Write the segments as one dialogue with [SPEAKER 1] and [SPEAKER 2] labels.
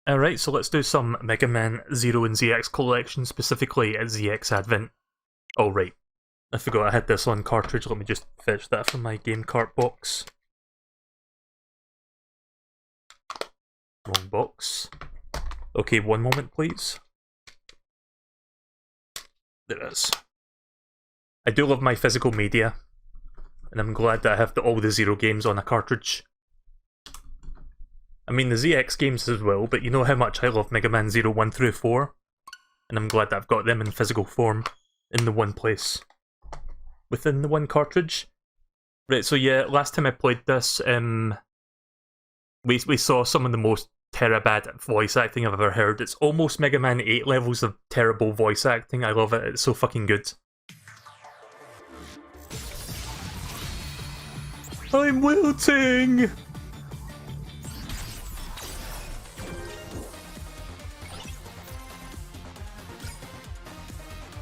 [SPEAKER 1] Alright, so let's do some Mega Man Zero and ZX collection, specifically at ZX Advent. Oh right, I forgot I had this on cartridge, let me just fetch that from my game cart box. Wrong box. Okay, one moment please. There it is. I do love my physical media, and I'm glad that I have all the Zero games on a cartridge. I mean the ZX games as well, but you know how much I love Mega Man 0, 1 through 4, and I'm glad that I've got them in physical form in the one place, within the one cartridge. Right, so yeah, last time I played this, we saw some of the most terabad voice acting I've ever heard. It's almost Mega Man 8 levels of terrible voice acting. I love it, it's so fucking good. I'm wilting!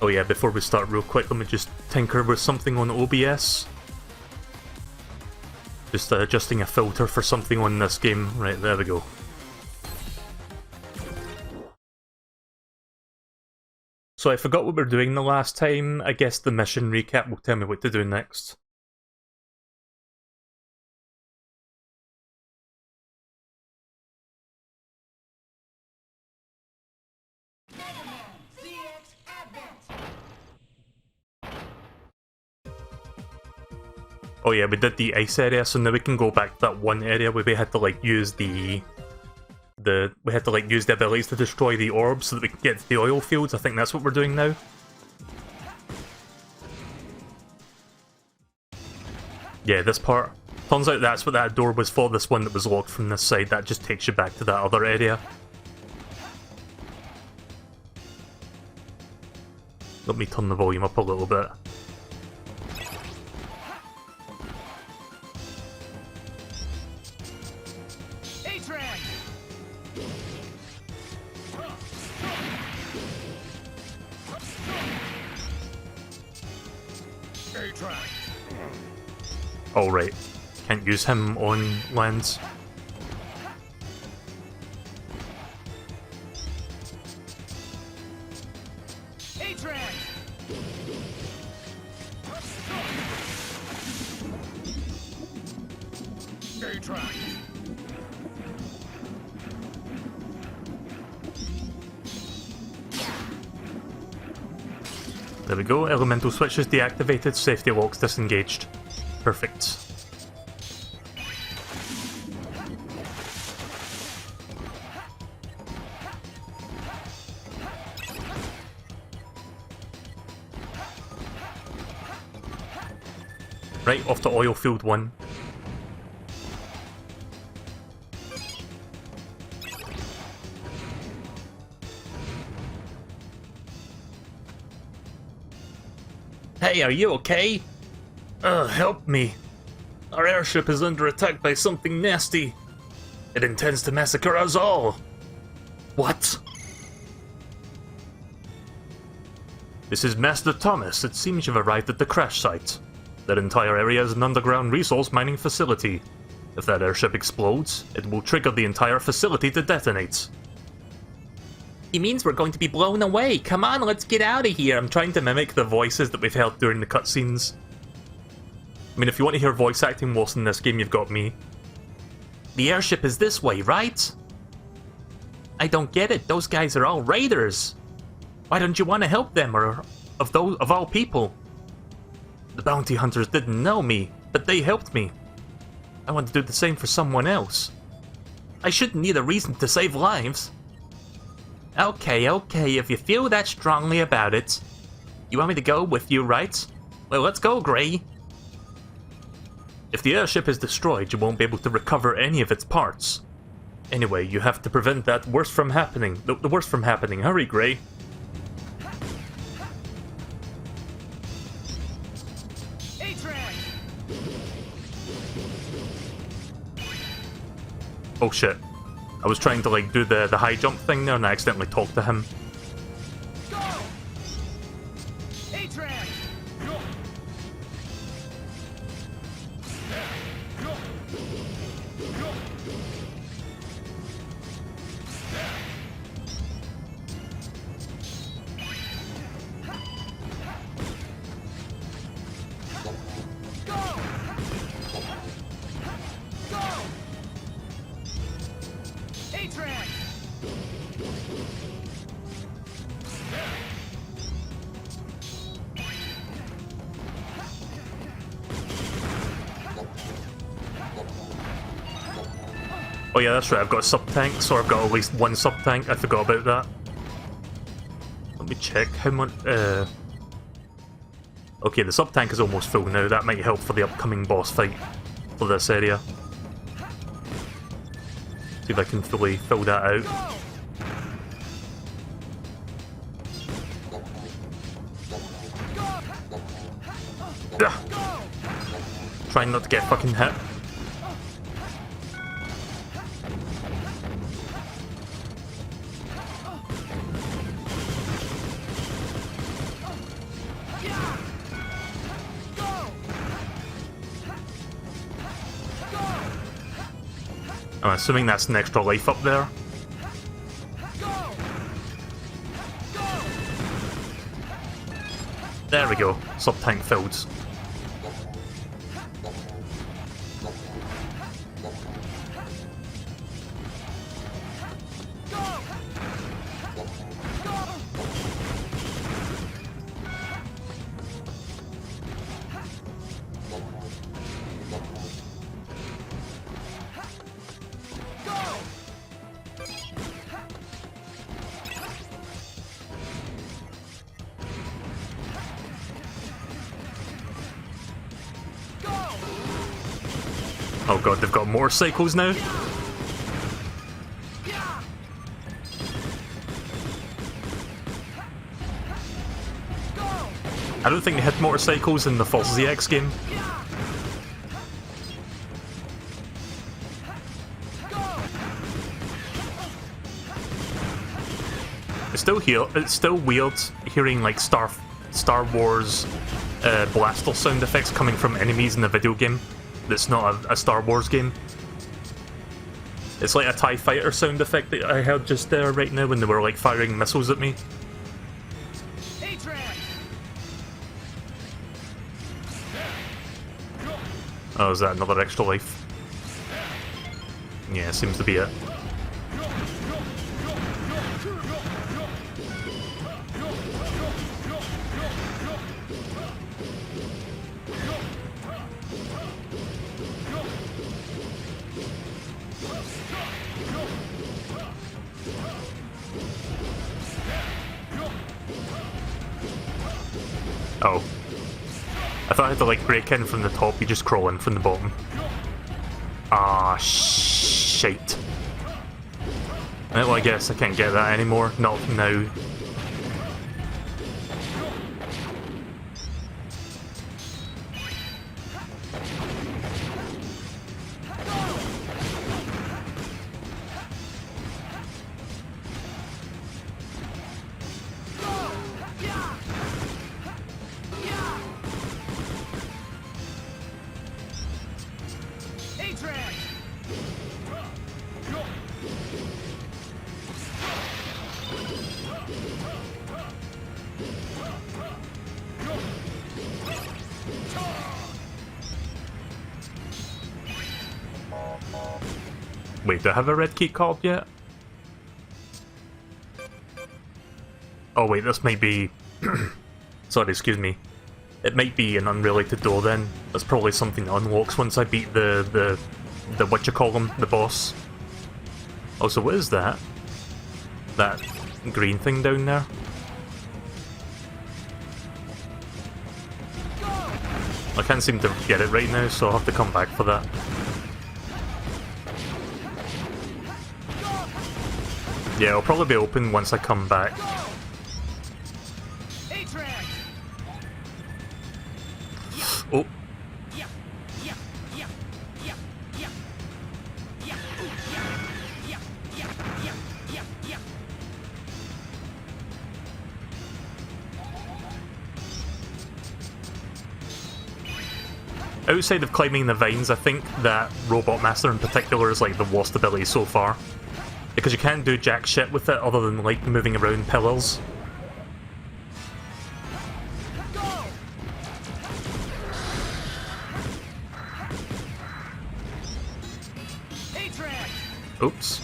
[SPEAKER 1] Oh yeah, before we start real quick, let me just tinker with something on OBS. Just adjusting a filter for something on this game. Right, there we go. So I forgot what we were doing the last time. I guess the mission recap will tell me what to do next. Oh yeah, we did the ice area, so now we can go back to that one area where we had to like use the abilities to destroy the orbs so that we can get to the oil fields. I think that's what we're doing now. Yeah, this part. Turns out that's what that door was for, this one that was locked from this side. That just takes you back to that other area. Let me turn the volume up a little bit. Oh right, can't use him on lands. There we go, elemental switches deactivated, safety locks disengaged. Perfect. Right, off to oil field 1. Hey, are you okay? Help me. Our airship is under attack by something nasty. It intends to massacre us all. What? This is Master Thomas. It seems you've arrived at the crash site. That entire area is an underground resource mining facility. If that airship explodes, it will trigger the entire facility to detonate. He means we're going to be blown away. Come on, let's get out of here. I'm trying to mimic the voices that we've heard during the cutscenes. I mean, if you want to hear voice acting worse in this game, you've got me. The airship is this way, right? I don't get it. Those guys are all raiders. Why don't you want to help them, or of all people? The bounty hunters didn't know me, but they helped me. I want to do the same for someone else. I shouldn't need a reason to save lives. Okay, if you feel that strongly about it. You want me to go with you, right? Well, let's go, Gray. If the airship is destroyed, you won't be able to recover any of its parts. Anyway, you have to prevent that worst from happening. The worst from happening. Hurry, Gray. Oh shit. I was trying to like do the high jump thing there and I accidentally talked to him. Go! Oh yeah, that's right, I've got a sub-tank, so I've got at least one sub-tank, I forgot about that. Let me check how much, okay, the sub-tank is almost full now, that might help for the upcoming boss fight for this area. See if I can fully fill that out. Trying not to get fucking hit. I'm assuming that's an extra life up there. There we go, sub-tank filled. Oh god, they've got more cycles now? I don't think they had motorcycles in the False ZX game. It's still weird hearing like Star Wars blaster sound effects coming from enemies in a video game that's not a Star Wars game. It's like a TIE fighter sound effect that I heard just there right now when they were like firing missiles at me. Oh, is that another extra life? Yeah, seems to be it. Oh. I thought I had to like break in from the top, you just crawl in from the bottom. Ah, shite. Well, I guess I can't get that anymore, not now. Wait, do I have a red key card yet? Oh wait, this might be... Sorry, excuse me. It might be an unrelated door then. That's probably something that unlocks once I beat the whatchamacallem, the boss. Also, what is that? That green thing down there? I can't seem to get it right now, so I'll have to come back for that. Yeah, it'll probably be open once I come back. Oh. Outside of climbing the vines, I think that Robot Master in particular is like the worst ability so far. Because you can't do jack shit with it other than like moving around pillars. Oops.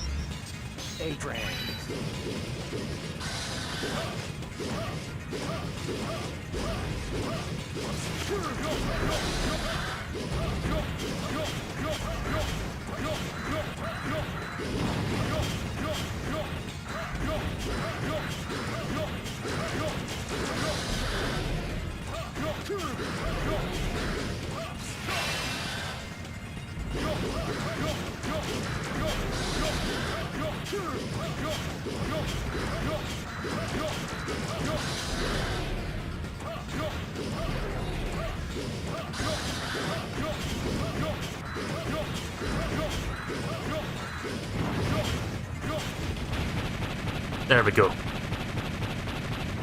[SPEAKER 1] There we go.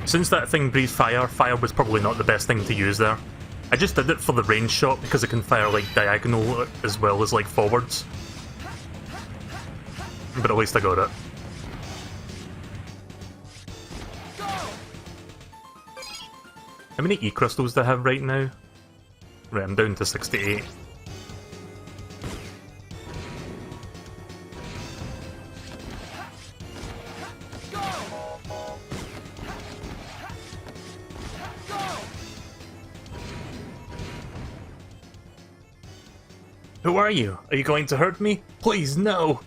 [SPEAKER 1] Since that thing breathed fire, fire was probably not the best thing to use there. I just did it for the range shot because it can fire like diagonal as well as like forwards. But at least I got it. How many E-crystals do I have right now? Right, I'm down to 68. Who are you? Are you going to hurt me? Please, no!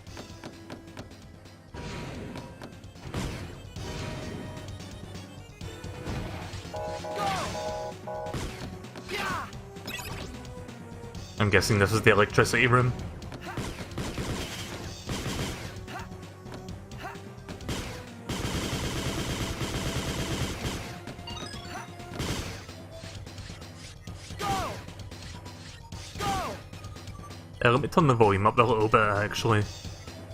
[SPEAKER 1] I'm guessing this is the electricity room. Let me turn the volume up a little bit, actually.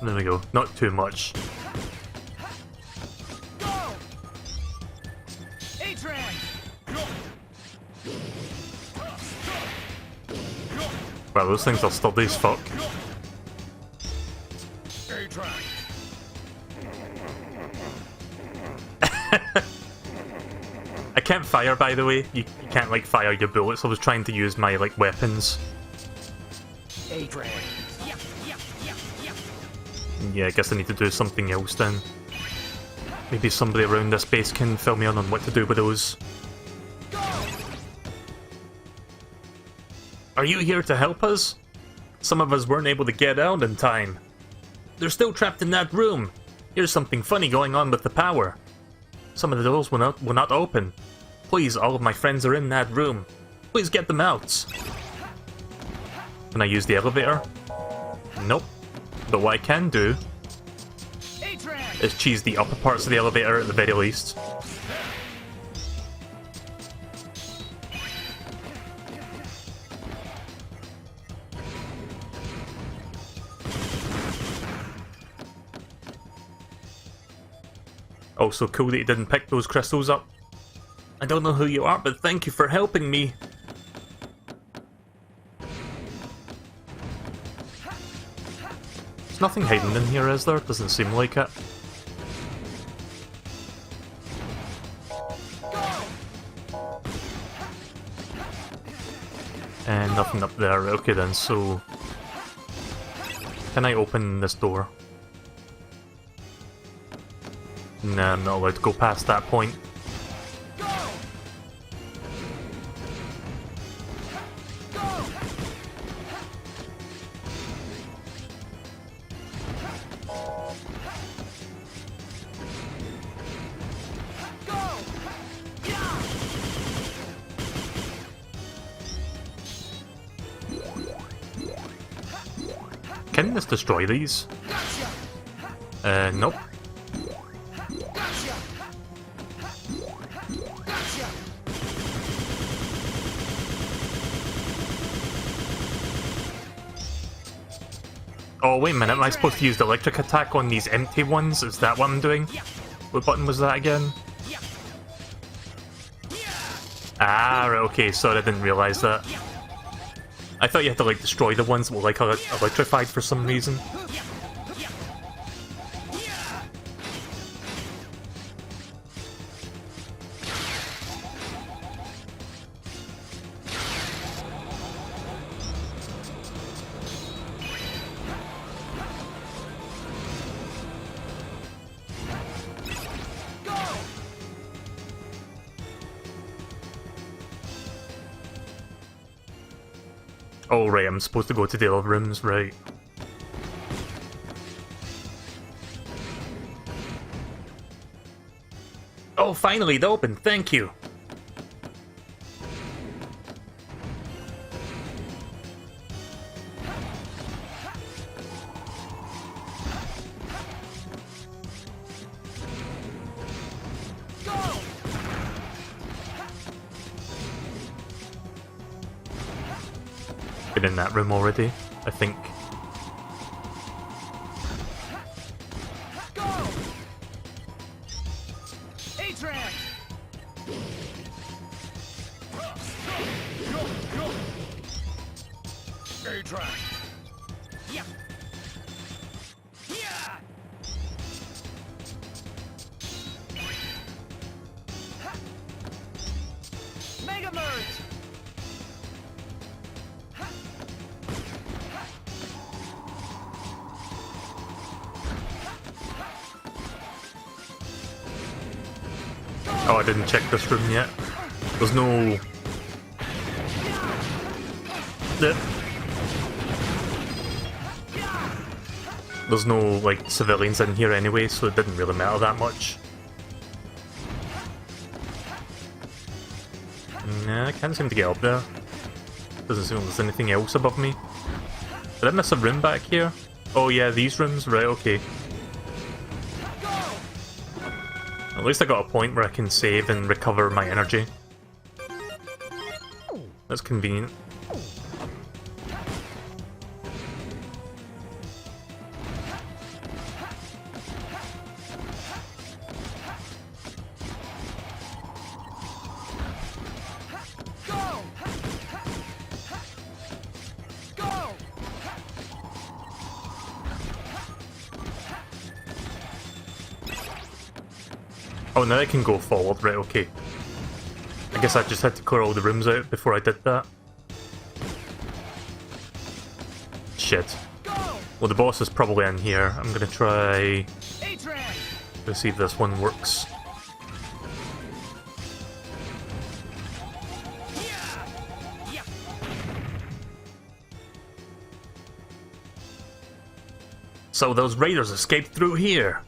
[SPEAKER 1] There we go. Not too much. Wow, those things are sturdy as fuck. I can't fire, by the way. You can't, like, fire your bullets. I was trying to use my, like, weapons. Yeah, I guess I need to do something else then. Maybe somebody around this base can fill me in on what to do with those. Are you here to help us? Some of us weren't able to get out in time. They're still trapped in that room. Here's something funny going on with the power. Some of the doors will not open. Please, all of my friends are in that room. Please get them out. Can I use the elevator? Nope. But what I can do is cheese the upper parts of the elevator at the very least. Also cool that you didn't pick those crystals up. I don't know who you are, but thank you for helping me. There's nothing hidden in here, is there? Doesn't seem like it. And nothing up there. Okay then, so... Can I open this door? Nah, I'm not allowed to go past that point. Can this destroy these? Nope. Oh, wait a minute, am I supposed to use the electric attack on these empty ones? Is that what I'm doing? What button was that again? Ah, right, okay, sorry, I didn't realise that. I thought you had to, like, destroy the ones that were, like, electrified for some reason. Oh, right, I'm supposed to go to the other rooms, right. Oh, finally, they opened, thank you! Been in that room already, I think. Oh, I didn't check this room yet. There's no... There's no, like, civilians in here anyway, so it didn't really matter that much. Nah, I can't seem to get up there. Doesn't seem like there's anything else above me. Did I miss a room back here? Oh yeah, these rooms? Right, okay. At least I got a point where I can save and recover my energy. That's convenient. Oh, now I can go forward, right, okay. I guess I just had to clear all the rooms out before I did that. Shit. Well, the boss is probably in here. I'm gonna try... Let's see if this one works. So those raiders escaped through here.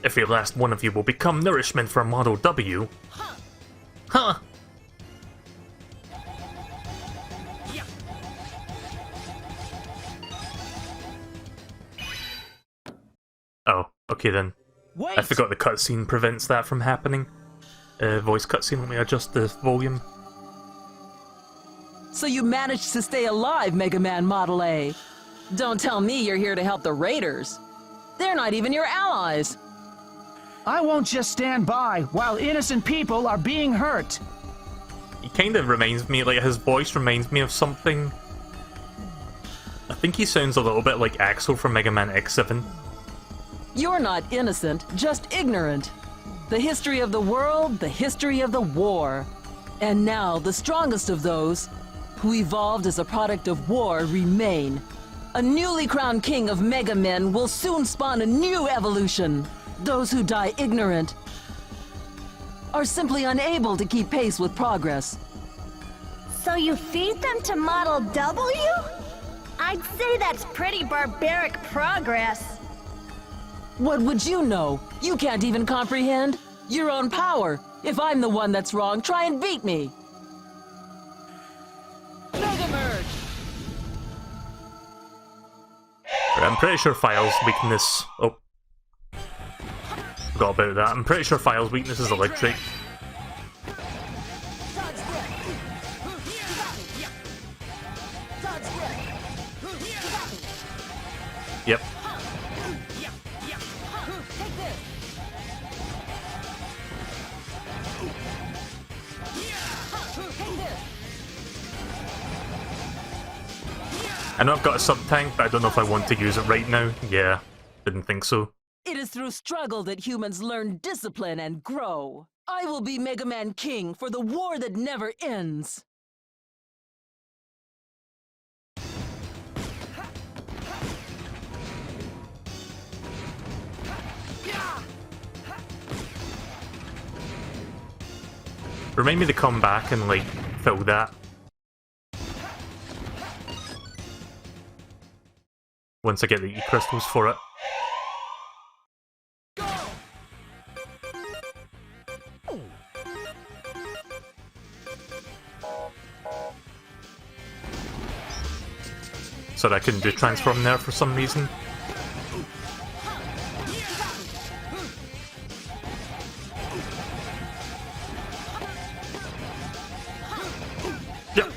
[SPEAKER 1] Every last one of you will become nourishment for Model W. Huh! Oh, okay then.
[SPEAKER 2] Wait.
[SPEAKER 1] I forgot the cutscene prevents that from happening. Voice cutscene, let me adjust the volume.
[SPEAKER 2] So you managed to stay alive, Mega Man Model A. Don't tell me you're here to help the raiders. They're not even your allies.
[SPEAKER 3] I won't just stand by while innocent people are being hurt.
[SPEAKER 1] He kind of reminds me, like, his voice reminds me of something. I think he sounds a little bit like Axel from Mega Man X7.
[SPEAKER 2] You're not innocent, just ignorant. The history of the world, the history of the war. And now, the strongest of those, who evolved as a product of war, remain. A newly crowned king of Mega Men will soon spawn a new evolution. Those who die ignorant are simply unable to keep pace with progress.
[SPEAKER 4] So you feed them to Model W? I'd say that's pretty barbaric progress.
[SPEAKER 2] What would you know? You can't even comprehend your own power. If I'm the one that's wrong, try and beat me. Mega Merge!
[SPEAKER 1] I'm pretty sure File's weakness... Oh. Forgot about that. I'm pretty sure File's weakness is electric. Yep. I know I've got a sub-tank, but I don't know if I want to use it right now. Yeah, didn't think so.
[SPEAKER 2] It is through struggle that humans learn discipline and grow. I will be Mega Man King for the war that never ends.
[SPEAKER 1] Remind me to come back and, like, fill that. once I get the E-crystals for it. So that I couldn't do transform there for some reason. Yep.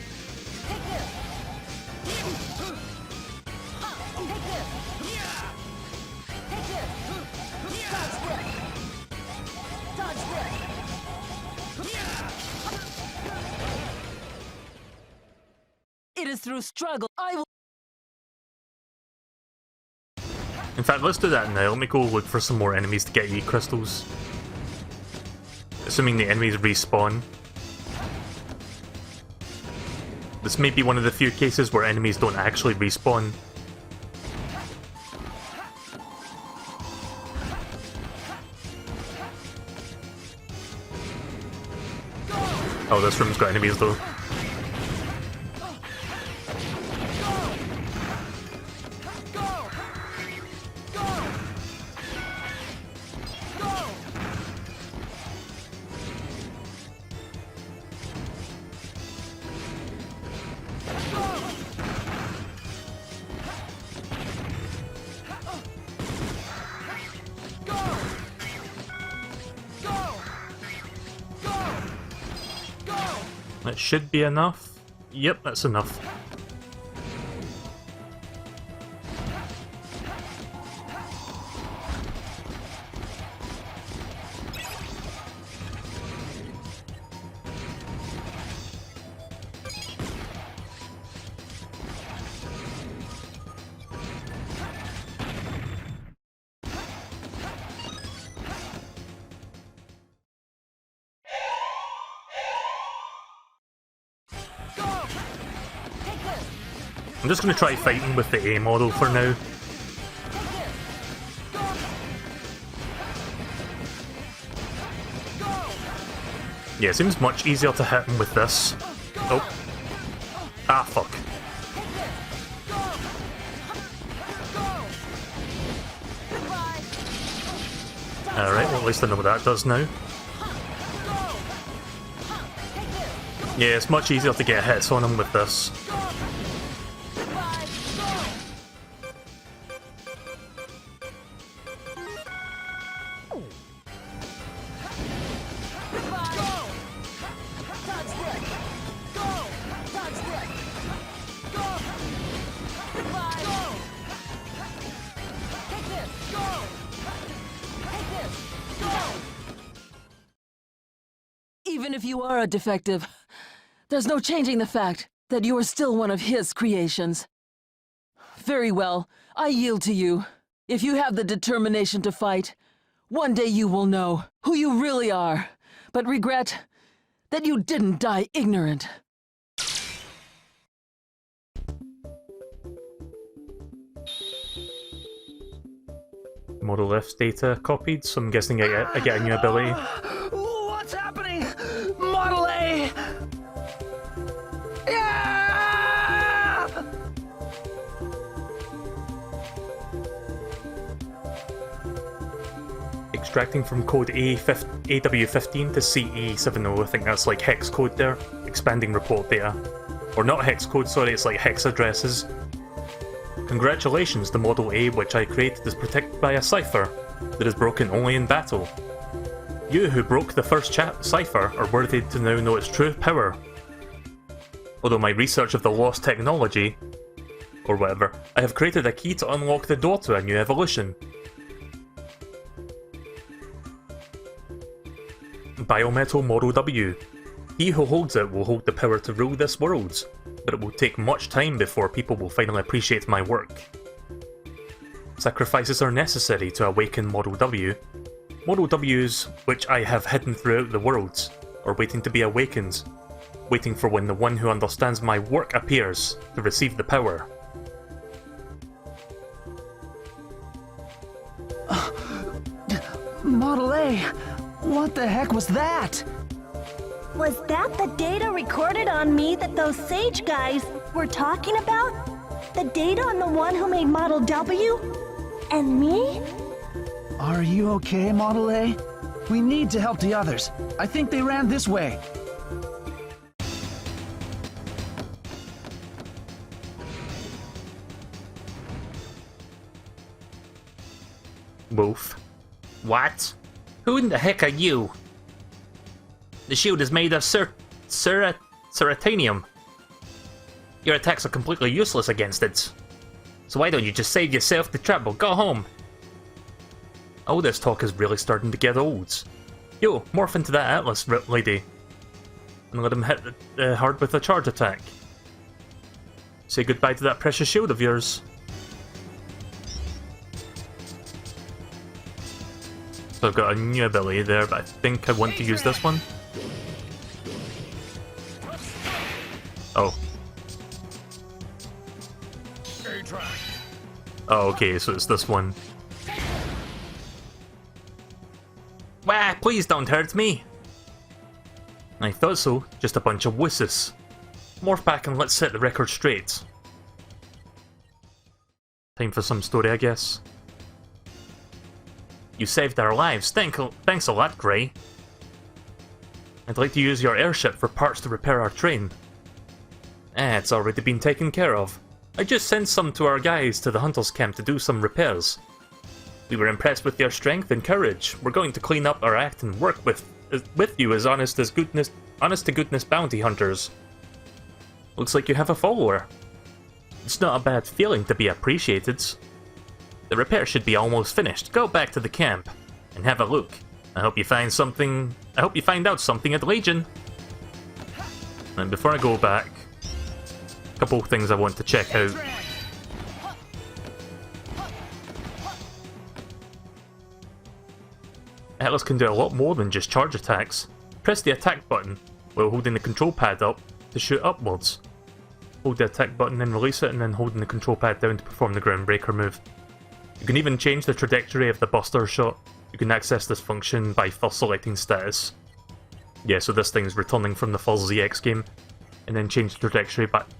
[SPEAKER 2] It is through struggle I will.
[SPEAKER 1] In fact, let's do that now. Let me go look for some more enemies to get E-crystals. Assuming the enemies respawn. This may be one of the few cases where enemies don't actually respawn. Oh, this room's got enemies though. That should be enough. Yep, that's enough. I'm just going to try fighting with the A model for now. Yeah, it seems much easier to hit him with this. Oh. Ah, fuck. Alright, well at least I know what that does now. Yeah, it's much easier to get hits on him with this.
[SPEAKER 2] Even if you are a defective, there's no changing the fact that you are still one of his creations. Very well, I yield to you. If you have the determination to fight, one day you will know who you really are, but regret that you didn't die ignorant.
[SPEAKER 1] Model F's data copied, so I'm guessing I get a new ability.
[SPEAKER 3] What's happening? Model A! Yeah!
[SPEAKER 1] Extracting from code AW15 to CE70, I think that's like hex code there. Expanding report data. Or not hex code, sorry, it's like hex addresses. Congratulations, the Model A which I created is protected by a cipher that is broken only in battle. You who broke the first cipher are worthy to now know its true power. Although my research of the lost technology, or whatever, I have created a key to unlock the door to a new evolution. Biometal Model W. He who holds it will hold the power to rule this world, but it will take much time before people will finally appreciate my work. Sacrifices are necessary to awaken Model W. Model Ws, which I have hidden throughout the world, are waiting to be awakened, waiting for when the one who understands my work appears to receive the power.
[SPEAKER 3] Model A, what the heck was that?
[SPEAKER 4] Was that the data recorded on me that those Sage guys were talking about? The data on the one who made Model W? And me?
[SPEAKER 3] Are you okay, Model A? We need to help the others. I think they ran this way.
[SPEAKER 1] Wolf. What? Who in the heck are you? The shield is made of ceratanium. Your attacks are completely useless against it. So why don't you just save yourself the trouble? Go home. Oh, this talk is really starting to get old. Yo, morph into that Atlas lady. And let him hit hard with a charge attack. Say goodbye to that precious shield of yours. So I've got a new ability there, but I think I want to use this one. Oh. Oh, okay, so it's this one. Wah, please don't hurt me! I thought so, just a bunch of wusses. Morph back and let's set the record straight. Time for some story, I guess. You saved our lives, thanks a lot, Gray. I'd like to use your airship for parts to repair our train. It's already been taken care of. I just sent some to our guys to the Hunters camp to do some repairs. We were impressed with your strength and courage. We're going to clean up our act and work with you as honest to goodness bounty hunters. Looks like you have a follower. It's not a bad feeling to be appreciated. The repair should be almost finished. Go back to the camp and have a look. I hope you find out something at Legion. And before I go back, a couple of things I want to check out. Atlas can do a lot more than just charge attacks. Press the attack button while holding the control pad up to shoot upwards. Hold the attack button and release it, and then holding the control pad down to perform the groundbreaker move. You can even change the trajectory of the buster shot. You can access this function by first selecting status. Yeah, so this thing's returning from the first ZX game, and then change the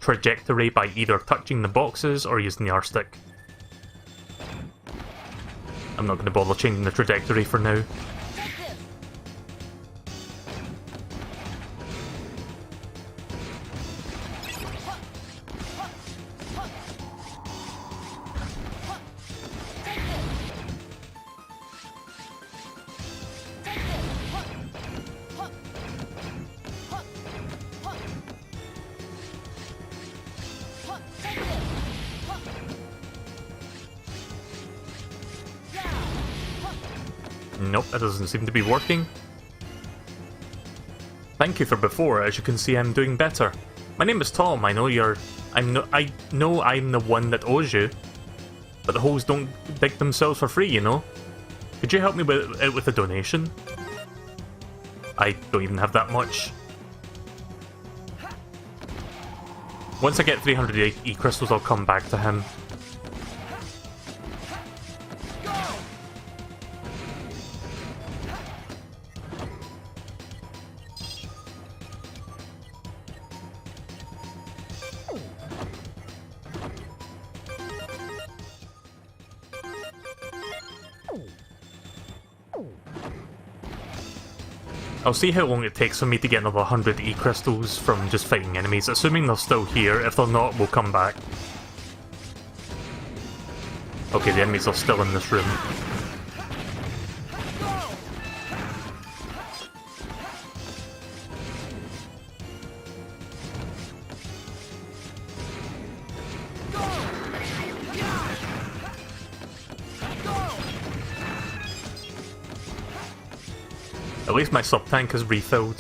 [SPEAKER 1] trajectory by either touching the boxes or using the R-stick. I'm not going to bother changing the trajectory for now. Nope, that doesn't seem to be working. Thank you for before. As you can see, I'm doing better. My name is Tom. I know I'm the one that owes you, but the hoes don't dig themselves for free, you know. Could you help me with a donation? I don't even have that much. Once I get 300 E-crystals, I'll come back to him. I'll see how long it takes for me to get another 100 E-crystals from just fighting enemies, assuming they're still here. If they're not, we'll come back. Okay, the enemies are still in this room. At least my sub-tank is refilled.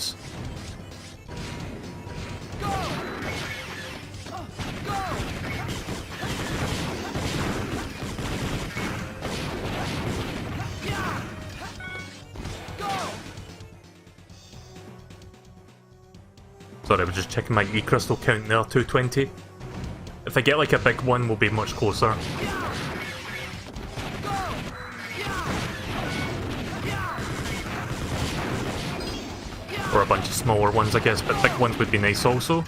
[SPEAKER 1] Sorry, I was just checking my E-crystal count there, 220. If I get like a big one, we'll be much closer. Or a bunch of smaller ones, I guess, but big ones would be nice also.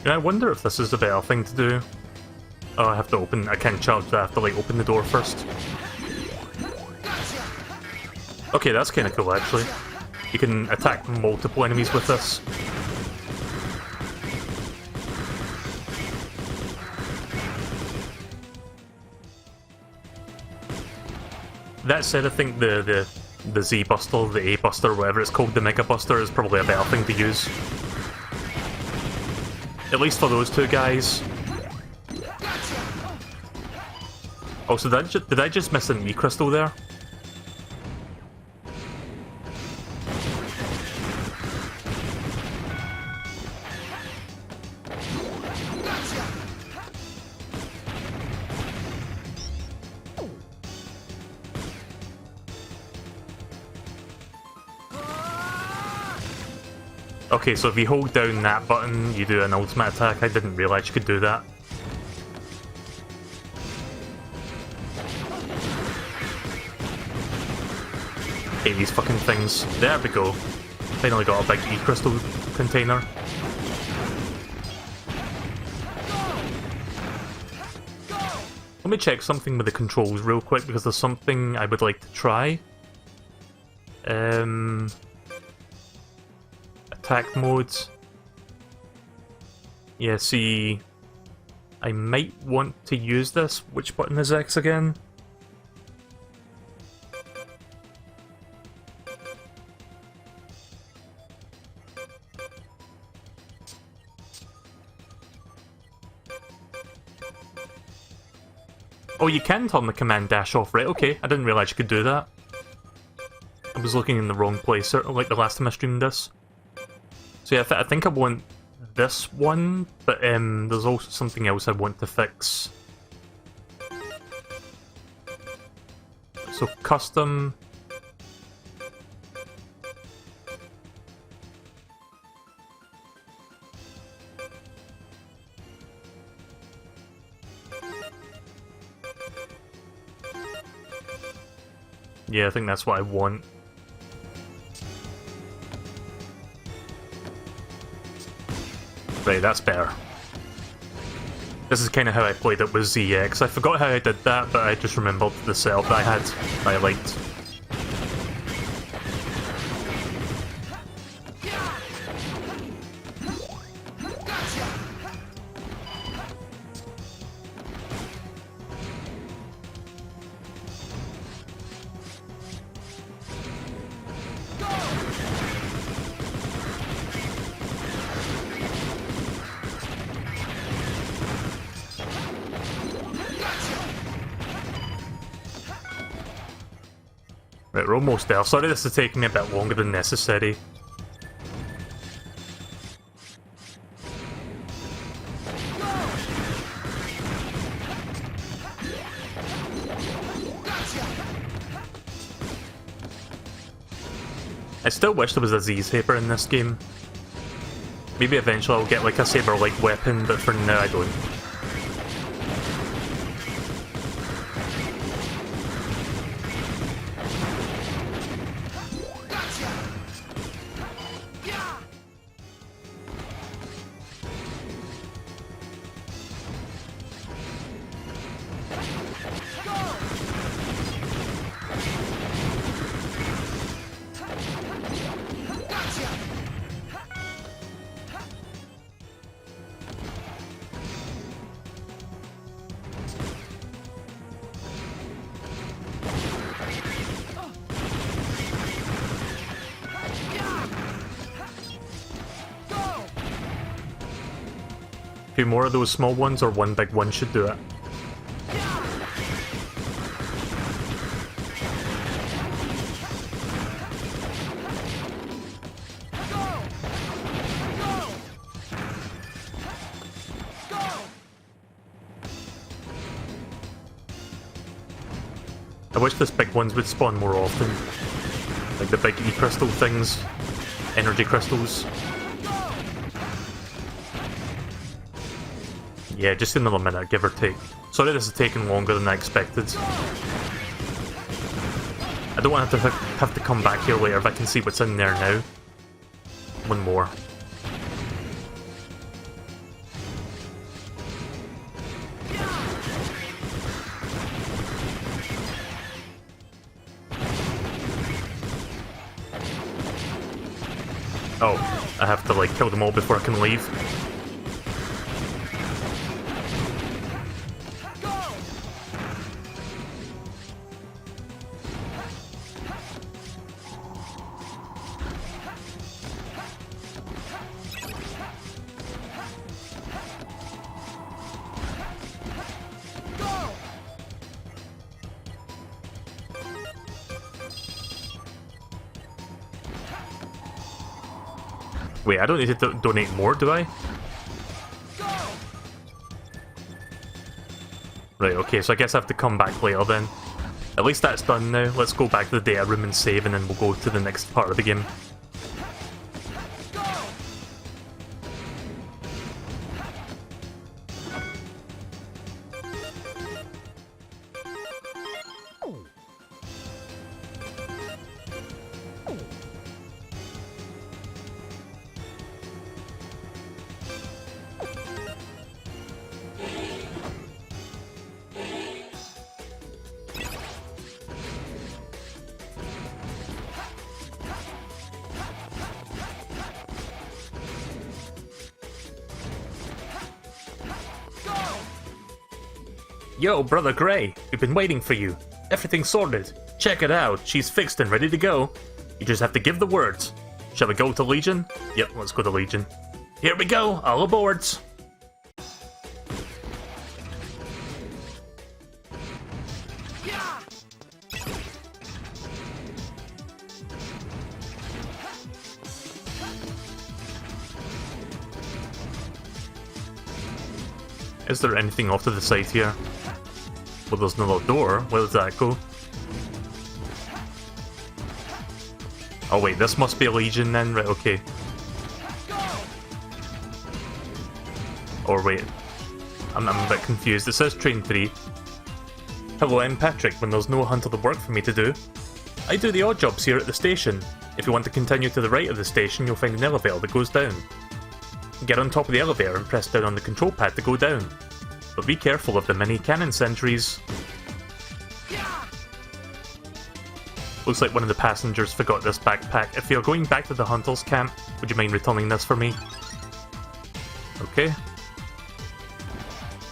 [SPEAKER 1] Yeah, I wonder if this is the better thing to do. Oh, I have to open... I can't charge that, I have to like open the door first. Okay, that's kinda cool actually. You can attack multiple enemies with this. That said, I think the Z Buster, the A Buster, whatever it's called, the Mega Buster, is probably a better thing to use. At least for those two guys. Oh, so did I just miss an E crystal there? Okay, so if you hold down that button, you do an ultimate attack. I didn't realise you could do that. Hate these fucking things. There we go. Finally got a big E-crystal container. Let me check something with the controls real quick, because there's something I would like to try. Attack modes. Yeah, see... I might want to use this. Which button is X again? Oh, you can turn the command dash off, right? Okay, I didn't realise you could do that. I was looking in the wrong place, certainly like the last time I streamed this. So yeah, I think I want this one, but there's also something else I want to fix. So custom... Yeah, I think that's what I want. Right, that's better. This is kind of how I played it with ZX. I forgot how I did that, but I just remembered the setup that I had, that I liked. Right, we're almost there. Sorry this is taking me a bit longer than necessary. I still wish there was a Z-Saber in this game. Maybe eventually I'll get like a saber-like weapon, but for now I don't. 2 more of those small ones or 1 big one should do it. I wish this big ones would spawn more often. Like the big E-crystal things. Energy crystals. Yeah, just another minute, give or take. Sorry this is taking longer than I expected. I don't want to have to come back here later if I can see what's in there now. 1 more. Oh, I have to like kill them all before I can leave. Wait, I don't need to donate more, do I? Right, okay, so I guess I have to come back later then. At least that's done now. Let's go back to the data room and save, and then we'll go to the next part of the game. Yo, Brother Gray, we've been waiting for you. Everything's sorted. Check it out, she's fixed and ready to go. You just have to give the words. Shall we go to Legion? Yep, let's go to Legion. Here we go, all aboard! Is there anything off to the side here? Well, there's another door. Where does that go? Oh wait, this must be a Legion then, right, okay. Or wait, I'm a bit confused. It says Train 3. Hello, I'm Patrick, when there's no hunt of the work for me to do. I do the odd jobs here at the station. If you want to continue to the right of the station, you'll find an elevator that goes down. Get on top of the elevator and press down on the control pad to go down. But be careful of the mini cannon sentries. Looks like one of the passengers forgot this backpack. If you're going back to the Hunter's camp, would you mind returning this for me? Okay.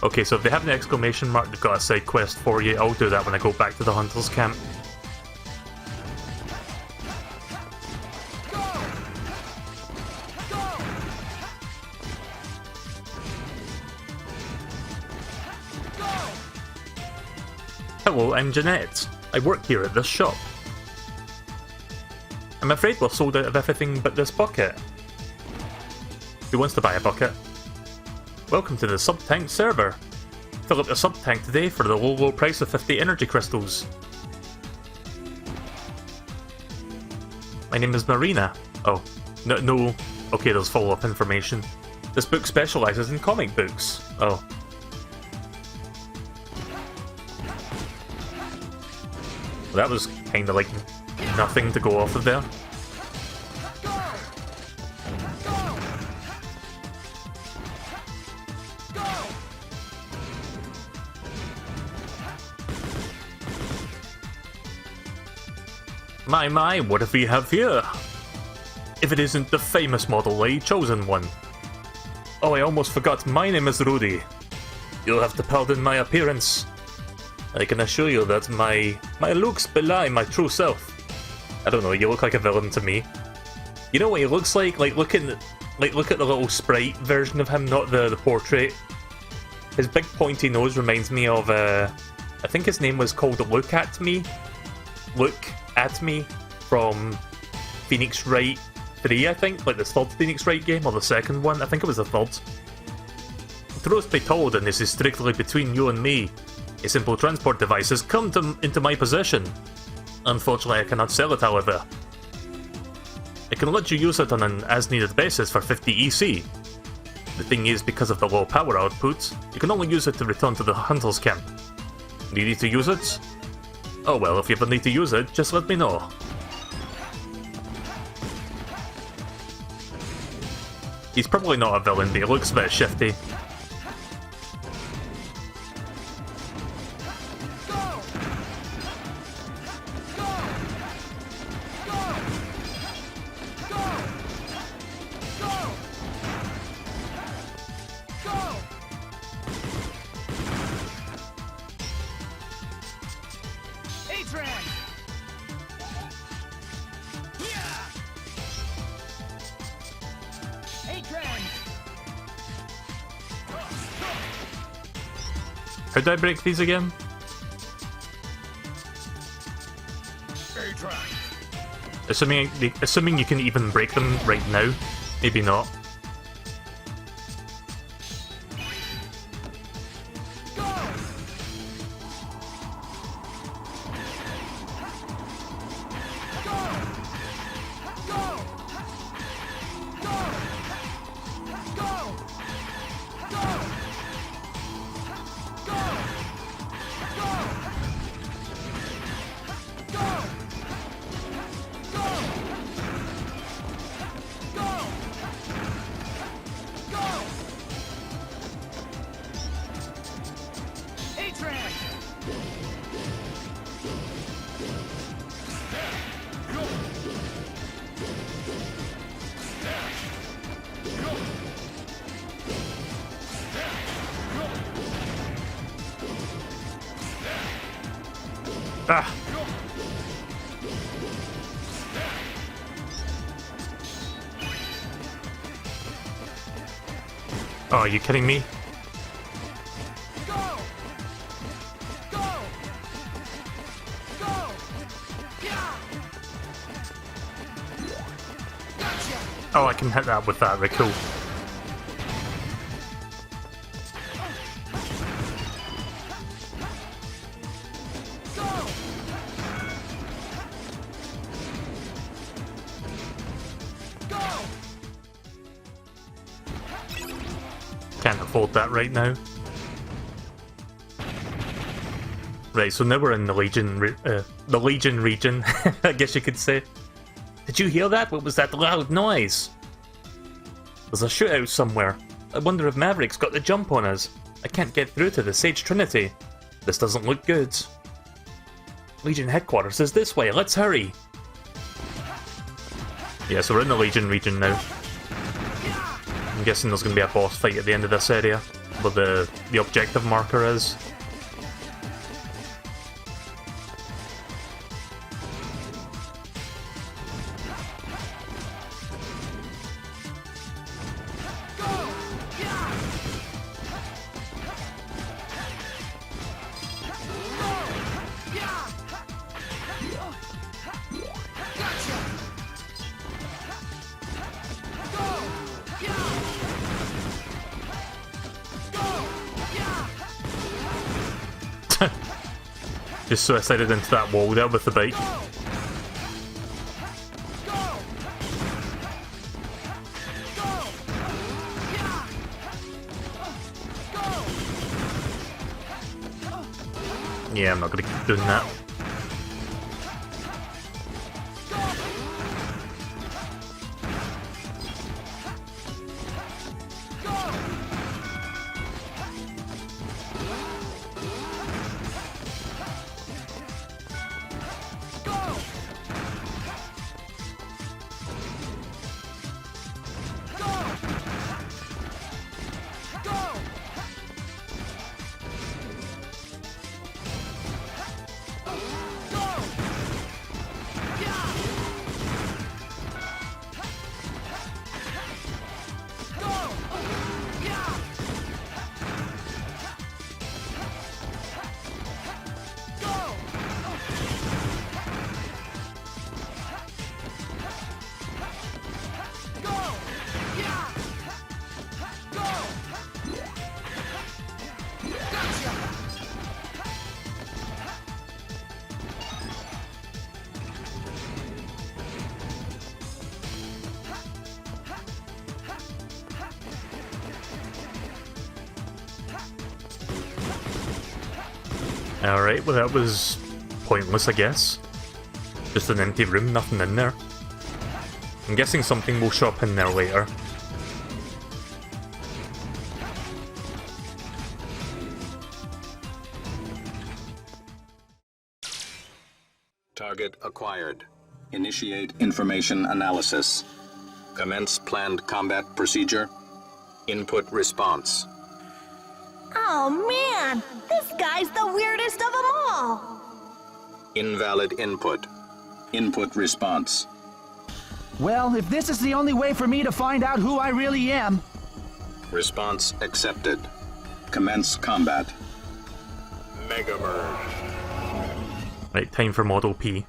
[SPEAKER 1] Okay, so if they have an exclamation mark, they've got a side quest for you. I'll do that when I go back to the Hunter's camp. Hello, I'm Jeanette. I work here at this shop. I'm afraid we're sold out of everything but this bucket. Who wants to buy a bucket? Welcome to the sub-tank server. Fill up the sub-tank today for the low price of 50 energy crystals. My name is Marina. Oh, no. Okay, there's follow-up information. This book specializes in comic books. Oh. Well, that was kinda like nothing to go off of there. My, what have we have here? If it isn't the famous Model A Chosen One. Oh, I almost forgot, my name is Rudy. You'll have to pardon my appearance. I can assure you that my looks belie my true self. I don't know, you look like a villain to me. You know what he looks like? Like, look Like, look at the little sprite version of him, not the portrait. His big pointy nose reminds me of, I think his name was called Look At Me. Look At Me from Phoenix Wright 3, I think. Like the third Phoenix Wright game, or the second one. I think it was the third. Truth be told, and this is strictly between you and me, a simple transport device has come into my possession. Unfortunately, I cannot sell it, however. I can let you use it on an as-needed basis for 50 EC. The thing is, because of the low power output, you can only use it to return to the Hunter's camp. Do you need to use it? Oh well, if you ever need to use it, just let me know. He's probably not a villain, but he looks a bit shifty. How do I break these again? Assuming you can even break them right now. Maybe not. Ah. Oh, are you kidding me? Oh, I can hit that with that, right, cool. Can't afford that right now. Right, so now we're in the Legion region, I guess you could say. Did you hear that? What was that loud noise? There's a shootout somewhere. I wonder if Maverick's got the jump on us. I can't get through to the Sage Trinity. This doesn't look good. Legion headquarters is this way, let's hurry! Yeah, so we're in the Legion region now. I'm guessing there's going to be a boss fight at the end of this area, where the objective marker is. Just suicided into that wall there with the bike. Yeah, I'm not gonna keep doing that. Alright, well that was pointless, I guess. Just an empty room, nothing in there. I'm guessing something will show up in there later.
[SPEAKER 5] Target acquired. Initiate information analysis. Commence planned combat procedure. Input response.
[SPEAKER 4] Oh man, this guy's the weirdest of them all.
[SPEAKER 5] Invalid input. Input response.
[SPEAKER 3] Well, if this is the only way for me to find out who I really am...
[SPEAKER 5] Response accepted. Commence combat. Mega merge.
[SPEAKER 1] Right, time for Model P.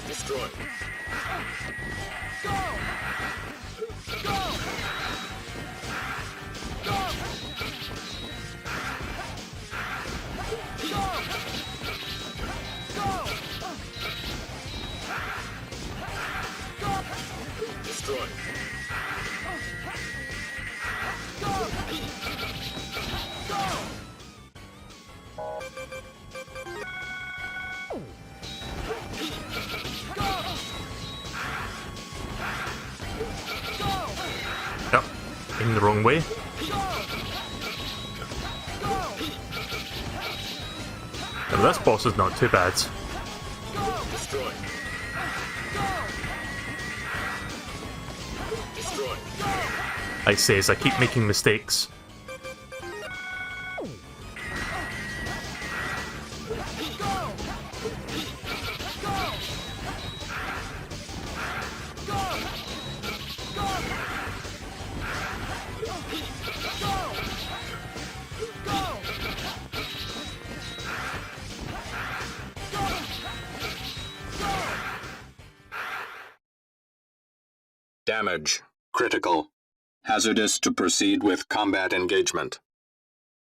[SPEAKER 5] Destroy. Destroy.
[SPEAKER 1] Yep, in the wrong way. Now this boss is not too bad.
[SPEAKER 5] Destroy. Destroy.
[SPEAKER 1] I say as I keep making mistakes.
[SPEAKER 5] Damage. Critical. Hazardous to proceed with combat engagement.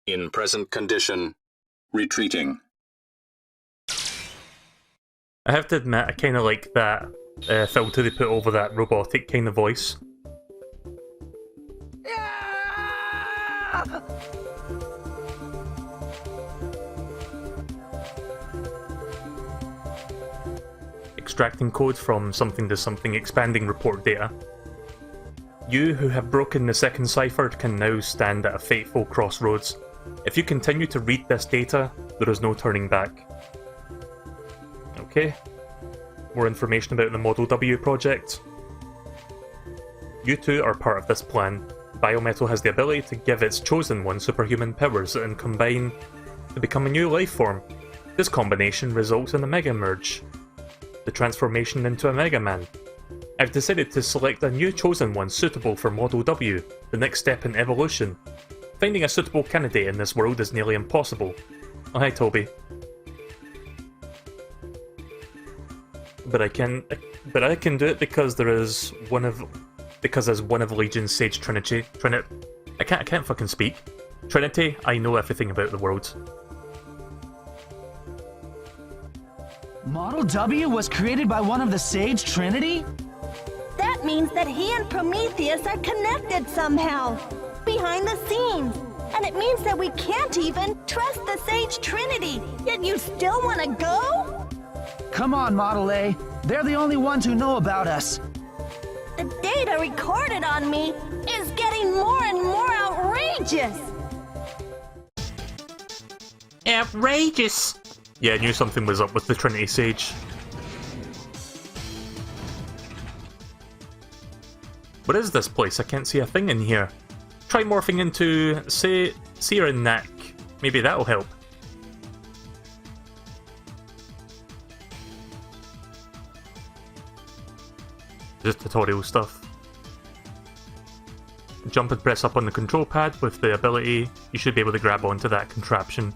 [SPEAKER 5] In present condition, retreating.
[SPEAKER 1] I have to admit, I kind of like that filter they put over that robotic kind of voice. Extracting code from something to something, expanding report data. You who have broken the second cipher can now stand at a fateful crossroads. If you continue to read this data, there is no turning back. Okay. More information about the Model W project. You two are part of this plan. Biometal has the ability to give its chosen one superhuman powers and combine to become a new life form. This combination results in a Mega Merge, the transformation into a Mega Man. I've decided to select a new chosen one suitable for Model W, the next step in evolution. Finding a suitable candidate in this world is nearly impossible. Oh, hi Toby. But I can do it because there's one of Legion's Sage Trinity. I can't fucking speak. Trinity, I know everything about the world.
[SPEAKER 3] Model W was created by one of the Sage Trinity?
[SPEAKER 4] That means that he and Prometheus are connected somehow, behind the scenes. And it means that we can't even trust the Sage Trinity. Yet you still want to go?
[SPEAKER 3] Come on, Model A. They're the only ones who know about us.
[SPEAKER 4] The data recorded on me is getting more and more outrageous.
[SPEAKER 1] Outrageous! Yeah, I knew something was up with the Trinity Sage. What is this place? I can't see a thing in here. Try morphing into, say, Seer and Knack. Maybe that'll help. Just tutorial stuff. Jump and press up on the control pad with the ability. You should be able to grab onto that contraption.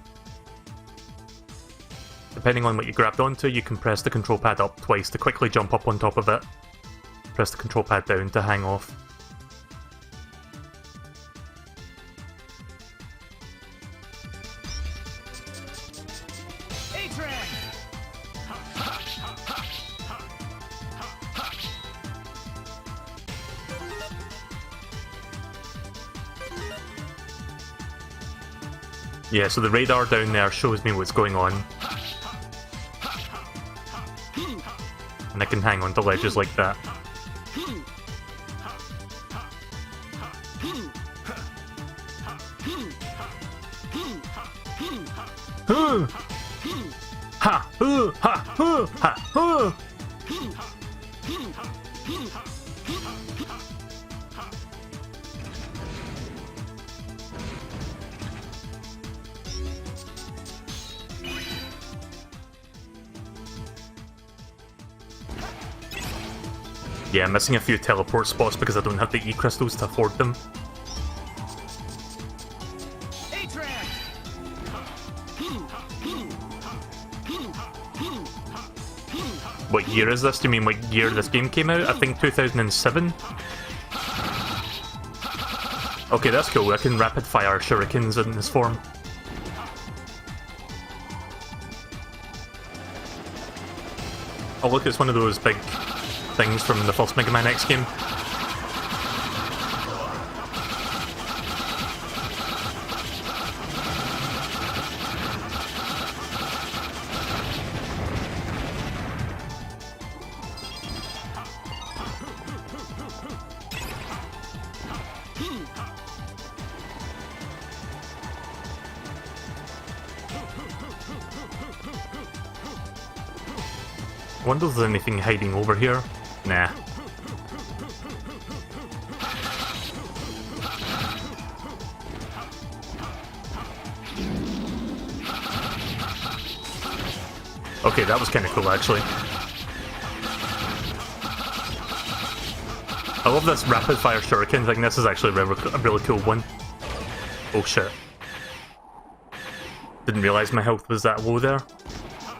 [SPEAKER 1] Depending on what you grabbed onto, you can press the control pad up twice to quickly jump up on top of it. Press the control pad down to hang off. Yeah, so the radar down there shows me what's going on. And I can hang on to ledges like that. Ha! Ha! Ha! Yeah, I'm missing a few teleport spots because I don't have the E-crystals to afford them. What year is this? Do you mean what year this game came out? I think 2007? Okay, that's cool. I can rapid fire shurikens in this form. Oh look, it's one of those big things from the first Mega Man X game. I wonder if there's anything hiding over here. Nah. Okay, that was kind of cool actually. I love this rapid fire shuriken thing. This is actually a really cool one. Oh shit. Didn't realise my health was that low there.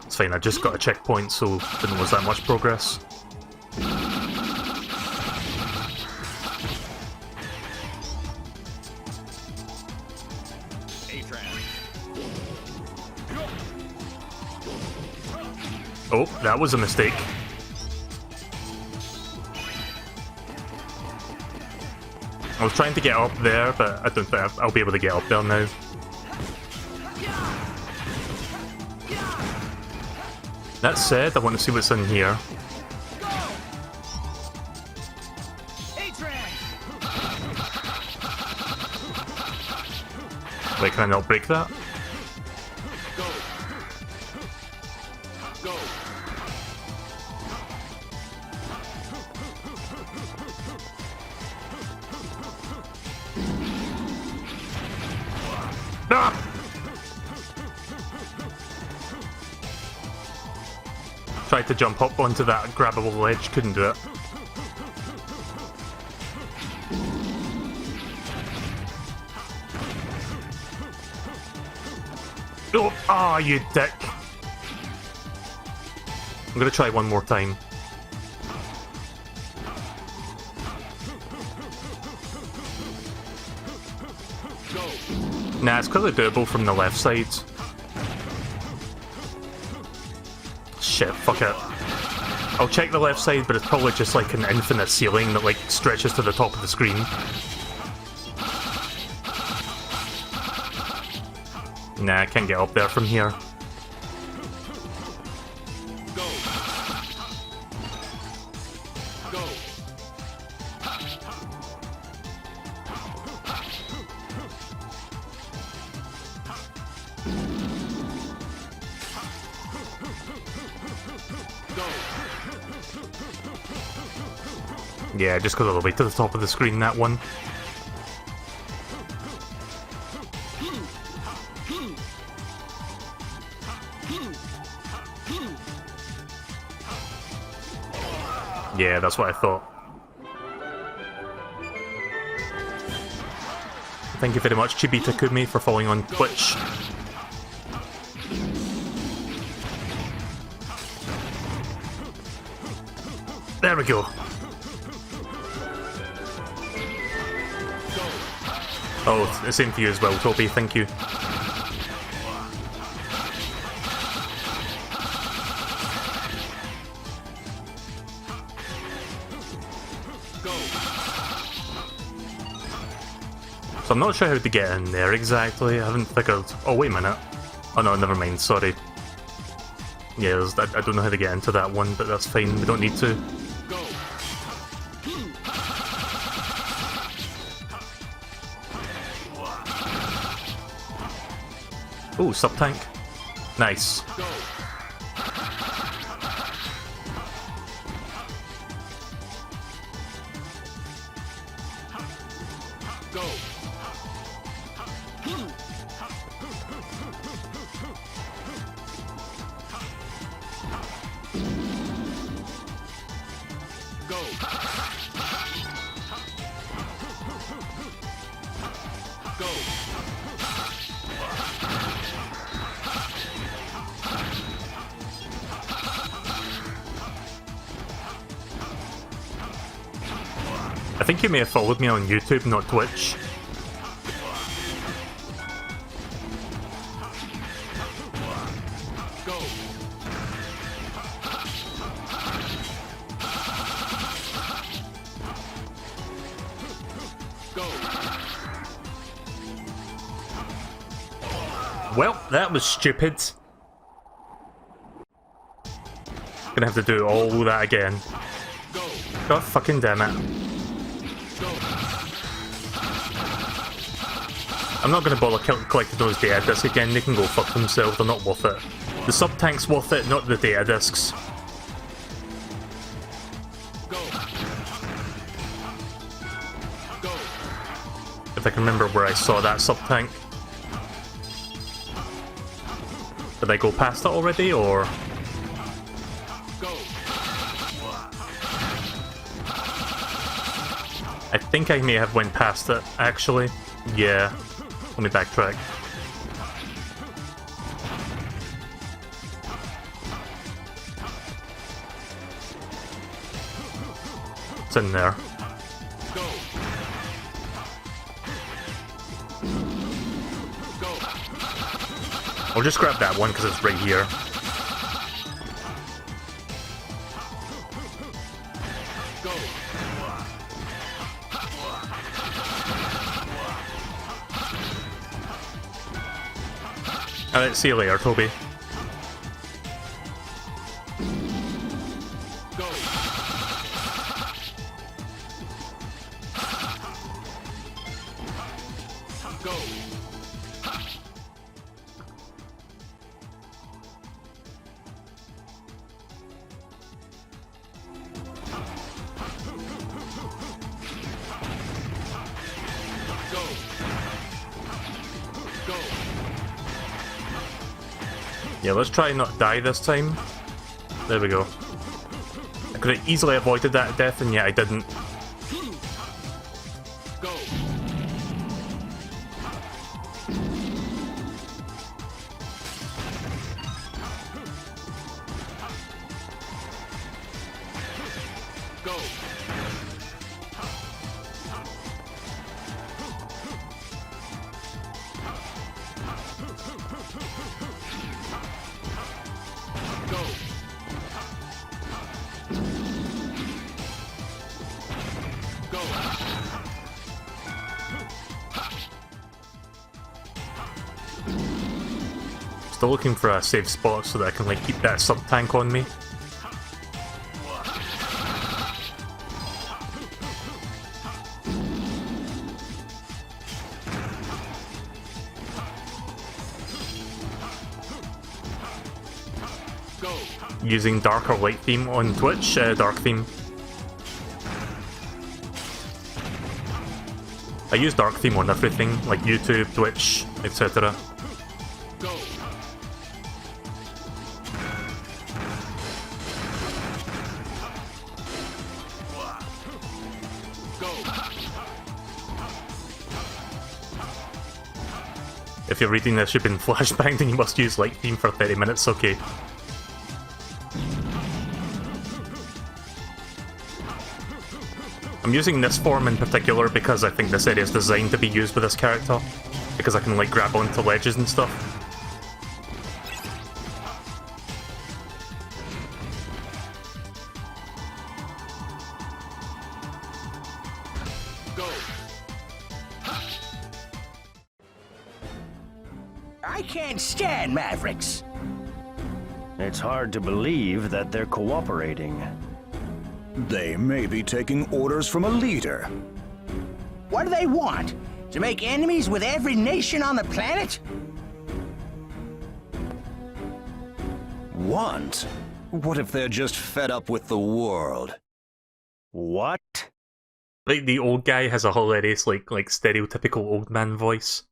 [SPEAKER 1] It's fine, I just got a checkpoint, so didn't lose that much progress. Oh, that was a mistake. I was trying to get up there, but I don't think I'll be able to get up there now. That said, I want to see what's in here. Wait, can I not break that? Ah! Tried to jump up onto that grabbable ledge, couldn't do it. Oh, ah, you dick. I'm gonna try one more time. Nah, it's clearly doable from the left side. Shit, fuck it. I'll check the left side, but it's probably just like an infinite ceiling that like stretches to the top of the screen. Nah, I can't get up there from here. Yeah, just got all the way to the top of the screen, that one. Yeah, that's what I thought. Thank you very much, Chibi Takumi, for following on Twitch. There we go. Oh, the same to you as well, Toby, thank you. So I'm not sure how to get in there exactly. I haven't figured... Oh, wait a minute. Oh no, never mind, sorry. Yeah, I don't know how to get into that one, but that's fine. We don't need to. Oh, sub-tank. Nice. I think you may have followed me on YouTube, not Twitch. Well, that was stupid. Gonna have to do all that again. God fucking damn it. I'm not gonna bother collecting those data discs again, they can go fuck themselves, they're not worth it. The sub-tank's worth it, not the data discs. If I can remember where I saw that sub-tank. Did I go past it already, or...? I think I may have went past it, actually. Yeah. Let me backtrack. It's in there. I'll just grab that one because it's right here. Alright, see you later, Toby. Yeah, let's try and not die this time. There we go. I could have easily avoided that death, and yet I didn't. Still looking for a safe spot so that I can like keep that sub-tank on me. Using dark or light theme on Twitch, dark theme. I use dark theme on everything, like YouTube, Twitch, etc. If you're reading this, you've been flashbanged and you must use light theme for 30 minutes, okay. I'm using this form in particular because I think this area is designed to be used with this character. Because I can like grab onto ledges and stuff.
[SPEAKER 6] I can't stand Mavericks.
[SPEAKER 7] It's hard to believe that they're cooperating.
[SPEAKER 8] They may be taking orders from a leader.
[SPEAKER 6] What do they want? To make enemies with every nation on the planet?
[SPEAKER 8] Want? What if they're just fed up with the world?
[SPEAKER 7] What?
[SPEAKER 1] Like, the old guy has a hilarious, like stereotypical old man voice.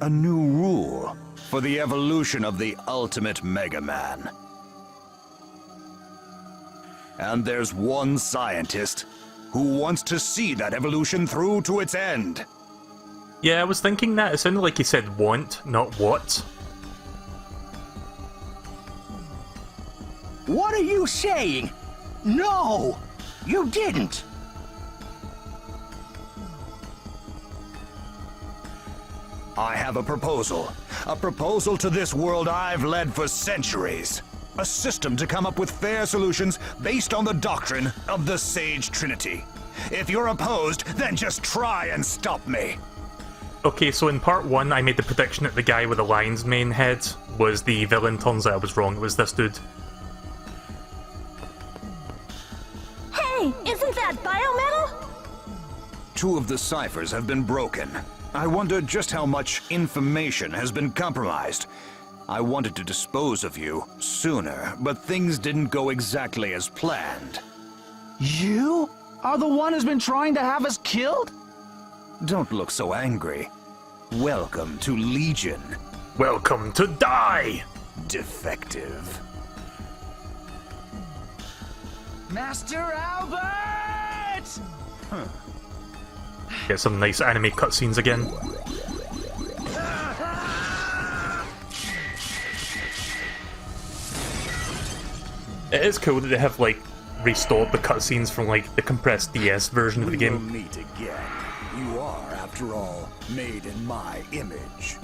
[SPEAKER 8] A new rule for the evolution of the ultimate Mega Man. And there's one scientist who wants to see that evolution through to its end.
[SPEAKER 1] Yeah, I was thinking that. It sounded like he said want, not what.
[SPEAKER 6] What are you saying? No! You didn't!
[SPEAKER 8] I have a proposal. A proposal to this world I've led for centuries. A system to come up with fair solutions based on the doctrine of the Sage Trinity. If you're opposed, then just try and stop me.
[SPEAKER 1] Okay, so in part 1, I made the prediction that the guy with the lion's mane head was the villain. Turns out I was wrong. It was this dude.
[SPEAKER 4] Hey, isn't that biometal?
[SPEAKER 8] 2 of the ciphers have been broken. I wonder just how much information has been compromised. I wanted to dispose of you sooner, but things didn't go exactly as planned.
[SPEAKER 3] You are the one who's been trying to have us killed?
[SPEAKER 8] Don't look so angry. Welcome to Legion,
[SPEAKER 1] Welcome to die!
[SPEAKER 8] defective.
[SPEAKER 3] Master Albert!
[SPEAKER 1] Get some nice anime cutscenes again. It is cool that they have, like, restored the cutscenes from, like, the compressed DS version of the
[SPEAKER 8] We will
[SPEAKER 1] game.
[SPEAKER 8] meet again. You are, after all, made in my image.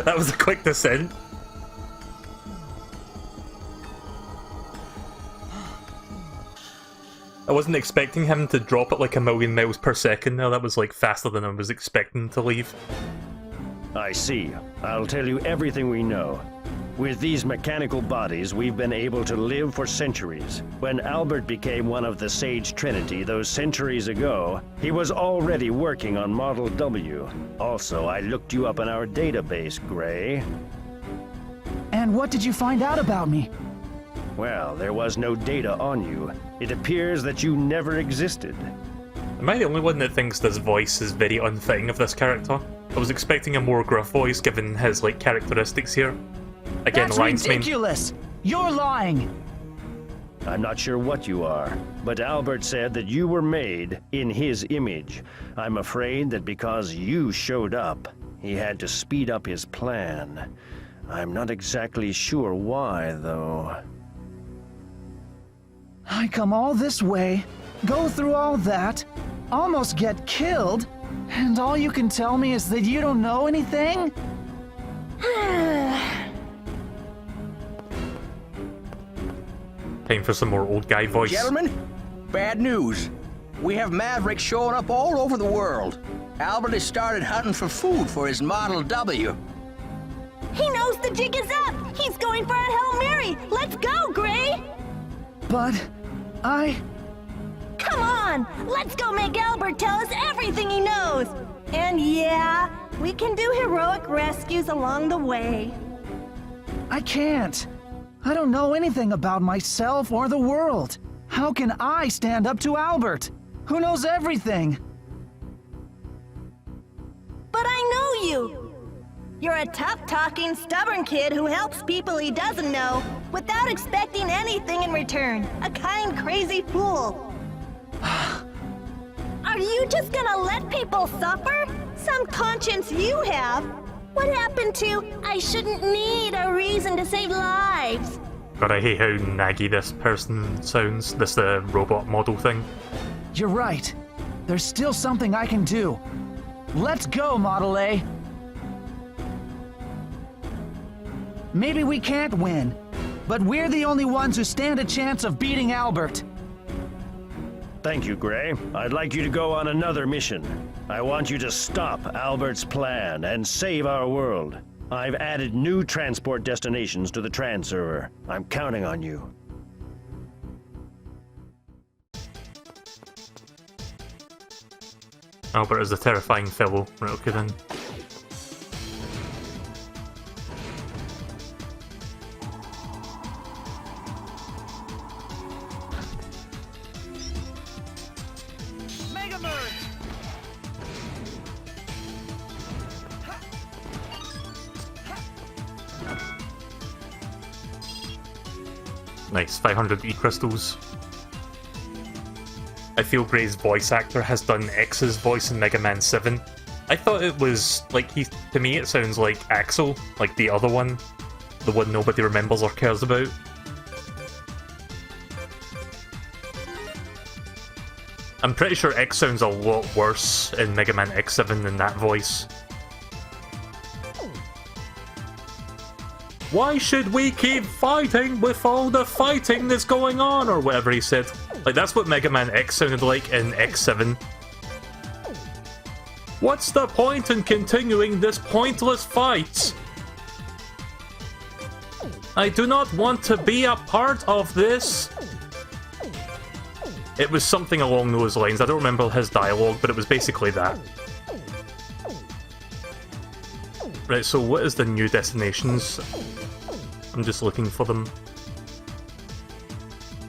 [SPEAKER 1] That was a quick descent. I wasn't expecting him to drop at like 1,000,000 miles per second now. That was like faster than I was expecting to leave.
[SPEAKER 7] I see. I'll tell you everything we know. With these mechanical bodies, we've been able to live for centuries. When Albert became one of the Sage Trinity those centuries ago, he was already working on Model W. Also, I looked you up in our database, Gray.
[SPEAKER 3] And what did you find out about me?
[SPEAKER 7] Well, there was no data on you. It appears that you never existed.
[SPEAKER 1] Am I the only one that thinks this voice is very unfitting of this character? I was expecting a more gruff voice given his like characteristics here. Again,
[SPEAKER 3] That's
[SPEAKER 1] lion's mane.
[SPEAKER 3] ridiculous! You're lying!
[SPEAKER 7] I'm not sure what you are, but Albert said that you were made in his image. I'm afraid that because you showed up, he had to speed up his plan. I'm not exactly sure why, though.
[SPEAKER 3] I come all this way, go through all that, almost get killed, and all you can tell me is that you don't know anything?
[SPEAKER 1] Time for some more old guy voice.
[SPEAKER 6] Gentlemen, bad news. We have Mavericks showing up all over the world. Albert has started hunting for food for his Model W.
[SPEAKER 4] He knows the jig is up! He's going for a Hail Mary! Let's go, Gray!
[SPEAKER 3] But
[SPEAKER 4] Come on! Let's go make Albert tell us everything he knows! And yeah, we can do heroic rescues along the way.
[SPEAKER 3] I can't. I don't know anything about myself or the world. How can I stand up to Albert, who knows everything?
[SPEAKER 4] But I know you! You're a tough-talking, stubborn kid who helps people he doesn't know without expecting anything in return. A kind, crazy fool. Are you just gonna let people suffer? Some conscience you have. What happened to, I shouldn't need a reason to save lives?
[SPEAKER 1] God, I hate how naggy this person sounds. This robot model thing.
[SPEAKER 3] You're right. There's still something I can do. Let's go, Model A. Maybe we can't win, but we're the only ones who stand a chance of beating Albert.
[SPEAKER 7] Thank you, Gray. I'd like you to go on another mission. I want you to stop Albert's plan and save our world. I've added new transport destinations to the Tran server. I'm counting on you.
[SPEAKER 1] Albert is a terrifying fellow. Right, okay then. Nice, 500 E-crystals. I feel Gray's voice actor has done X's voice in Mega Man 7. I thought it was, like, to me it sounds like Axel, like the other one. The one nobody remembers or cares about. I'm pretty sure X sounds a lot worse in Mega Man X7 than that voice. Why should we keep fighting with all the fighting that's going on, or whatever he said. Like, that's what Mega Man X sounded like in X7. What's the point in continuing this pointless fight? I do not want to be a part of this. It was something along those lines. I don't remember his dialogue, but it was basically that. Right, so what is the new destinations? I'm just looking for them.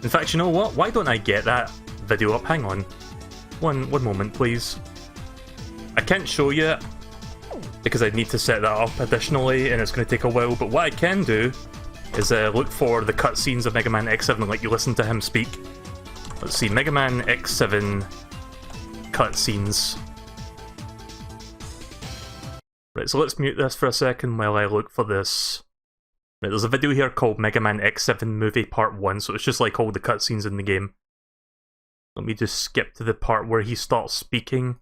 [SPEAKER 1] In fact, you know what? Why don't I get that video up? Hang on. One moment, please. I can't show you it, because I need to set that up additionally, and it's going to take a while, but what I can do is look for the cutscenes of Mega Man X7 and let you listen to him speak. Let's see, Mega Man X7 cutscenes. Right, so let's mute this for a second while I look for this. Right, there's a video here called Mega Man X7 Movie Part 1, so it's just like all the cutscenes in the game. Let me just skip to the part where he starts speaking.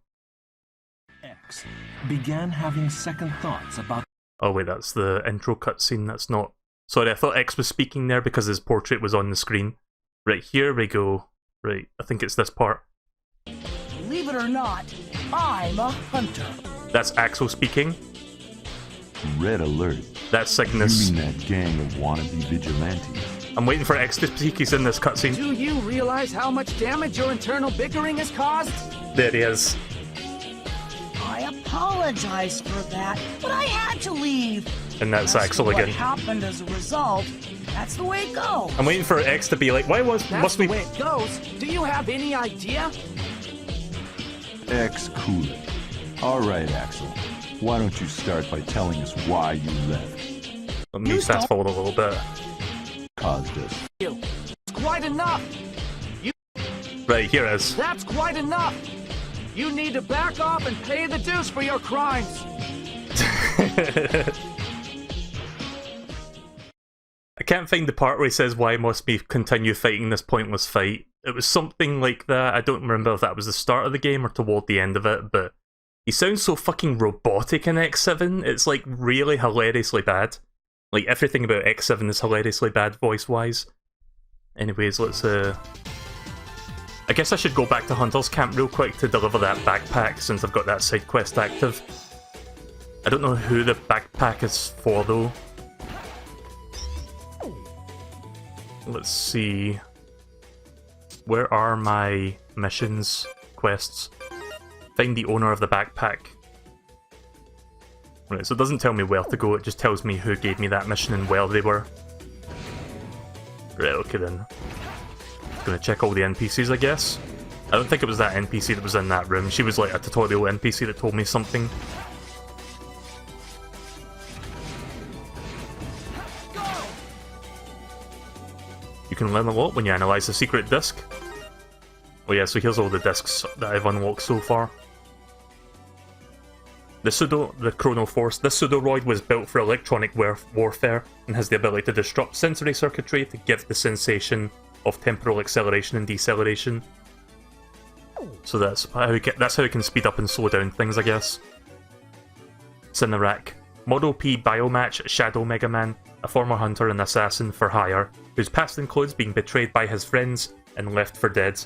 [SPEAKER 9] X began having second thoughts about...
[SPEAKER 1] Oh wait, that's the intro cutscene, that's not... Sorry, I thought X was speaking there because his portrait was on the screen. Right, here we go. Right, I think it's this part.
[SPEAKER 10] Believe it or not, I'm a hunter.
[SPEAKER 1] That's Axel speaking.
[SPEAKER 11] Red alert.
[SPEAKER 1] That's Cygnus.
[SPEAKER 11] You mean that gang of wannabe vigilantes?
[SPEAKER 1] I'm waiting for X to speak, he's in this cutscene.
[SPEAKER 10] Do you realize how much damage your internal bickering has caused?
[SPEAKER 1] There he is.
[SPEAKER 10] I apologize for that, but I had to leave.
[SPEAKER 1] And that's Axel
[SPEAKER 10] what
[SPEAKER 1] again.
[SPEAKER 10] Happened as a result. That's the way it goes.
[SPEAKER 1] I'm waiting for X to be like, why must we...
[SPEAKER 10] That's the way it goes. Do you have any idea?
[SPEAKER 11] X cool it. Alright, Axel. Why don't you start by telling us why you left?
[SPEAKER 1] Let me fast forward a little bit.
[SPEAKER 11] Caused us.
[SPEAKER 10] It's quite enough.
[SPEAKER 1] Right, here it is.
[SPEAKER 10] That's quite enough. You need to back off and pay the dues for your crimes.
[SPEAKER 1] I can't find the part where he says, why must we continue fighting this pointless fight? It was something like that. I don't remember if that was the start of the game or toward the end of it, but he sounds so fucking robotic in X7. It's like really hilariously bad. Like everything about X7 is hilariously bad voice-wise. Anyways, let's I guess I should go back to Hunter's Camp real quick to deliver that backpack since I've got that side quest active. I don't know who the backpack is for though. Let's see. Where are my missions, quests? Find the owner of the backpack. Right, so it doesn't tell me where to go, it just tells me who gave me that mission and where they were. Right, okay then. Gonna check all the NPCs, I guess. I don't think it was that NPC that was in that room. She was like a tutorial NPC that told me something. You can learn a lot when you analyze the secret disc. Oh yeah, so here's all the discs that I've unlocked so far. The Chrono Force. This pseudoroid was built for electronic warfare and has the ability to disrupt sensory circuitry to give the sensation of temporal acceleration and deceleration. So that's how it can speed up and slow down things, I guess. Cinerak. Model P Biomatch Shadow Mega Man, a former hunter and assassin for hire, whose past includes being betrayed by his friends and left for dead.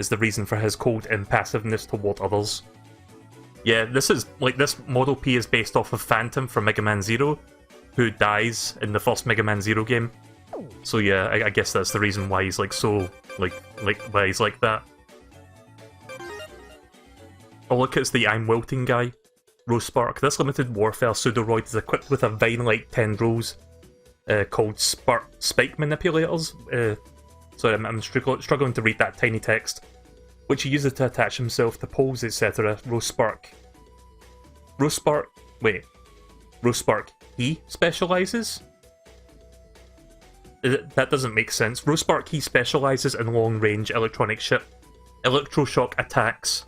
[SPEAKER 1] is the reason for his cold impassiveness toward others. Yeah, this Model P is based off of Phantom from Mega Man Zero, who dies in the first Mega Man Zero game. So yeah, I guess that's the reason why he's like so, why he's like that. Oh look, it's the I'm Wilting guy. Rose Spark. This limited warfare pseudoroid is equipped with a vine-like tendrils called spike manipulators. Sorry, I'm struggling to read that tiny text. Which he uses to attach himself to poles, etc. Rose Spark. He specializes? That doesn't make sense. Rose Spark, he specializes in long-range electroshock attacks.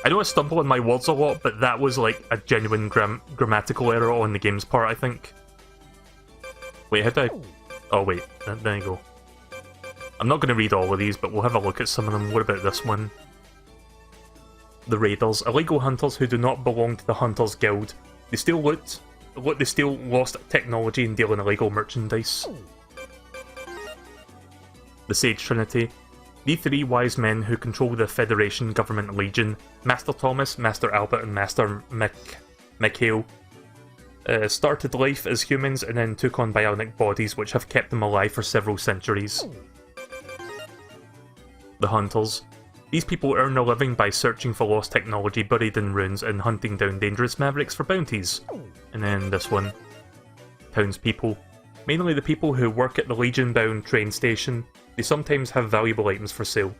[SPEAKER 1] I know I stumble on my words a lot, but that was like a genuine grammatical error on the game's part, I think. Wait, how do I... Oh wait, there you go. I'm not going to read all of these, but we'll have a look at some of them. What about this one? The Raiders. Illegal hunters who do not belong to the Hunters Guild. They steal loot, they steal lost technology and deal in illegal merchandise. The Sage Trinity. The three wise men who control the Federation Government Legion, Master Thomas, Master Albert, and Master Mikhail, started life as humans and then took on bionic bodies which have kept them alive for several centuries. The Hunters. These people earn a living by searching for lost technology buried in ruins and hunting down dangerous mavericks for bounties. And then this one. Townspeople. Mainly the people who work at the Legion-bound train station. They sometimes have valuable items for sale.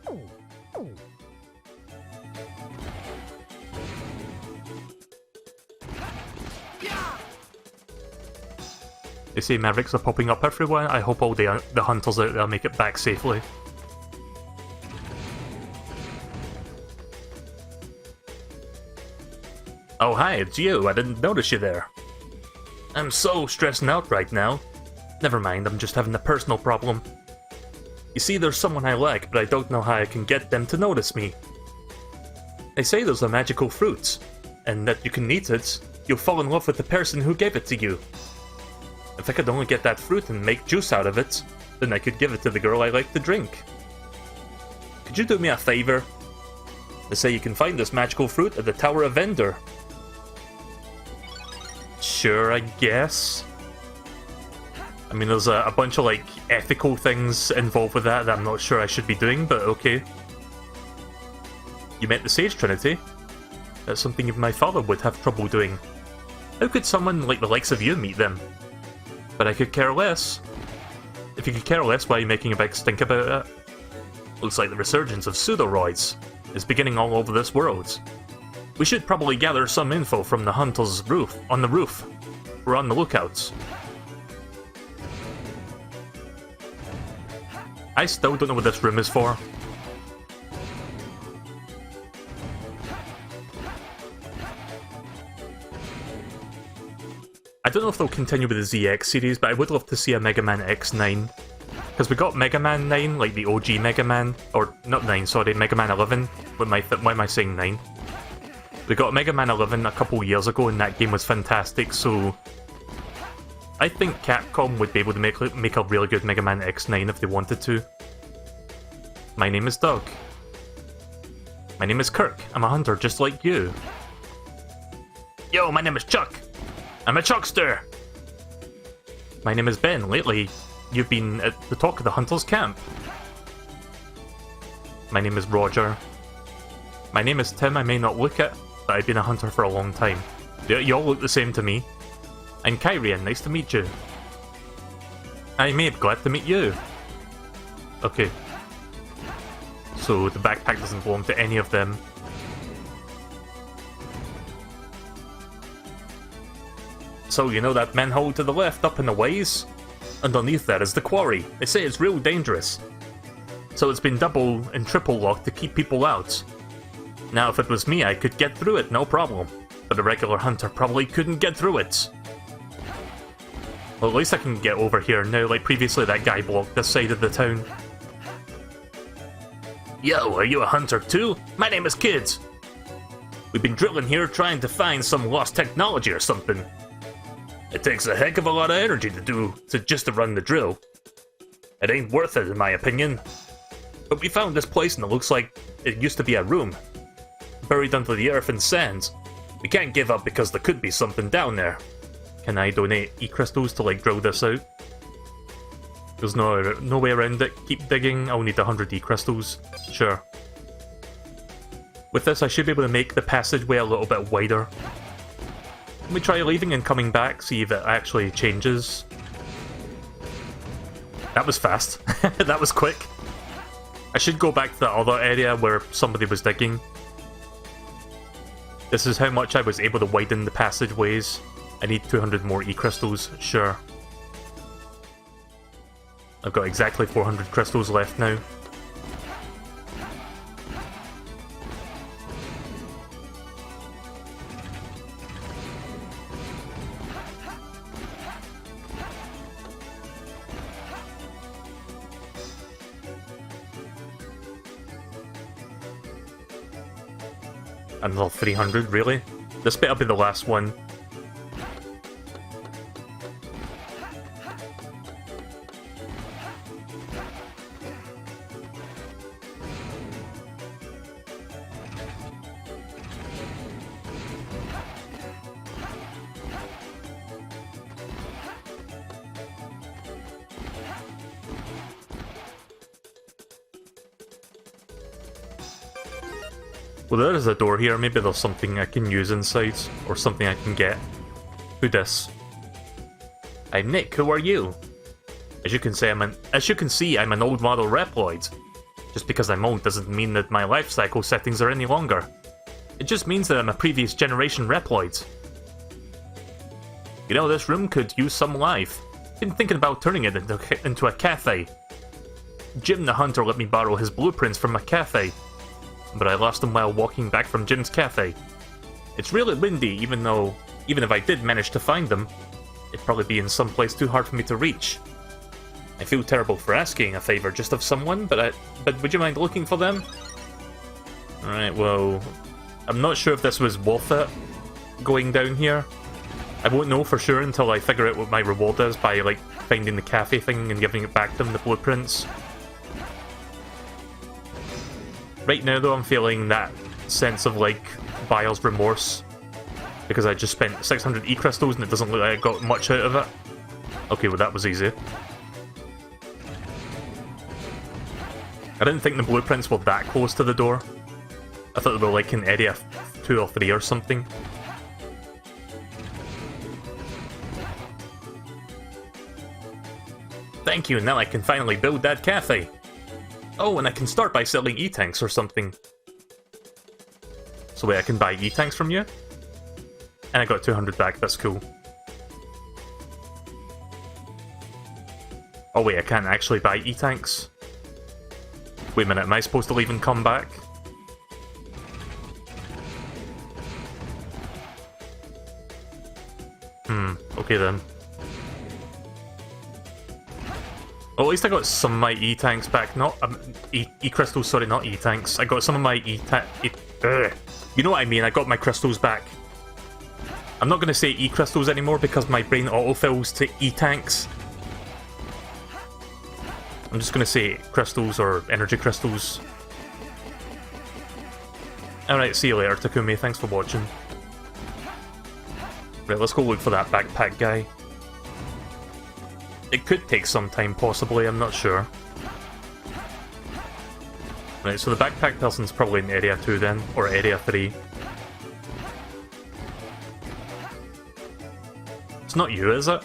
[SPEAKER 1] They say mavericks are popping up everywhere. I hope all the hunters out there make it back safely. Oh hi, it's you. I didn't notice you there. I'm so stressing out right now. Never mind, I'm just having a personal problem. You see, there's someone I like, but I don't know how I can get them to notice me. They say there's a magical fruit, and that you can eat it, you'll fall in love with the person who gave it to you. If I could only get that fruit and make juice out of it, then I could give it to the girl I like to drink. Could you do me a favor? They say you can find this magical fruit at the Tower of Vendor. Sure, I guess. I mean, there's a bunch of, like, ethical things involved with that I'm not sure I should be doing, but okay. You met the Sage Trinity? That's something even my father would have trouble doing. How could someone like the likes of you meet them? But I could care less. If you could care less, why are you making a big stink about it? Looks like the resurgence of pseudoroids is beginning all over this world. We should probably gather some info from the Hunter's roof. On the roof. We're on the lookout. I still don't know what this room is for. I don't know if they'll continue with the ZX series, but I would love to see a Mega Man X9. Because we got Mega Man 9, like the OG Mega Man, or not 9, sorry, Mega Man 11. Why am I saying 9? We got Mega Man 11 a couple years ago and that game was fantastic, so I think Capcom would be able to make a really good Mega Man X9 if they wanted to. My name is Doug. My name is Kirk. I'm a hunter just like you. Yo, my name is Chuck. I'm a Chuckster. My name is Ben. Lately, you've been at the talk of the Hunter's camp. My name is Roger. My name is Tim. I may not look it, but I've been a hunter for a long time. You all look the same to me. I'm Kyrian. Nice to meet you. I'm Abe. Glad to meet you. Okay. So the backpack doesn't belong to any of them. So you know that manhole to the left up in the ways? Underneath that is the quarry. They say it's real dangerous. So it's been double and triple locked to keep people out. Now if it was me, I could get through it, no problem. But a regular hunter probably couldn't get through it. Well, at least I can get over here now, like previously that guy blocked this side of the town. Yo, are you a hunter too? My name is Kids. We've been drilling here trying to find some lost technology or something. It takes a heck of a lot of energy to run the drill. It ain't worth it in my opinion. But we found this place and it looks like it used to be a room. Buried under the earth and sand. We can't give up because there could be something down there. Can I donate E-crystals to like drill this out? There's no way around it. Keep digging. I'll need 100 E-crystals. Sure. With this I should be able to make the passageway a little bit wider. Let me try leaving and coming back, see if it actually changes. That was fast. That was quick. I should go back to the other area where somebody was digging. This is how much I was able to widen the passageways. I need 200 more E-crystals, sure. I've got exactly 400 crystals left now. Another 300, really? This better be the last one. Well, there is a door here. Maybe there's something I can use inside, or something I can get. Who dis? I'm Nick. Who are you? As you can see, I'm an old model Reploid. Just because I'm old doesn't mean that my life cycle settings are any longer. It just means that I'm a previous generation Reploid. You know, this room could use some life. Been thinking about turning it into a cafe. Jim the Hunter let me borrow his blueprints from a cafe, but I lost them while walking back from Jim's cafe. It's really windy, even if I did manage to find them, it'd probably be in some place too hard for me to reach. I feel terrible for asking a favor just of someone, but would you mind looking for them? Alright, well, I'm not sure if this was worth it, going down here. I won't know for sure until I figure out what my reward is by, like, finding the cafe thing and giving it back to them, the blueprints. Right now, though, I'm feeling that sense of, like, buyer's remorse. Because I just spent 600 E-crystals and it doesn't look like I got much out of it. Okay, well that was easy. I didn't think the blueprints were that close to the door. I thought they were like in area 2 or 3 or something. Thank you, now I can finally build that cafe. Oh, and I can start by selling E-tanks or something. So wait, I can buy E-tanks from you? And I got 200 back, that's cool. Oh wait, I can't actually buy E-tanks? Wait a minute, am I supposed to leave and come back? Okay then. Well, at least I got some of my E-tanks back, not... E-crystals, sorry, not E-tanks. I got some of my you know what I mean, I got my crystals back. I'm not going to say E-crystals anymore because my brain autofills to E-tanks. I'm just going to say crystals or energy crystals. Alright, see you later, Takumi. Thanks for watching. Right, let's go look for that backpack guy. It could take some time, possibly, I'm not sure. Right, so the backpack person's probably in Area 2 then, or Area 3. It's not you, is it?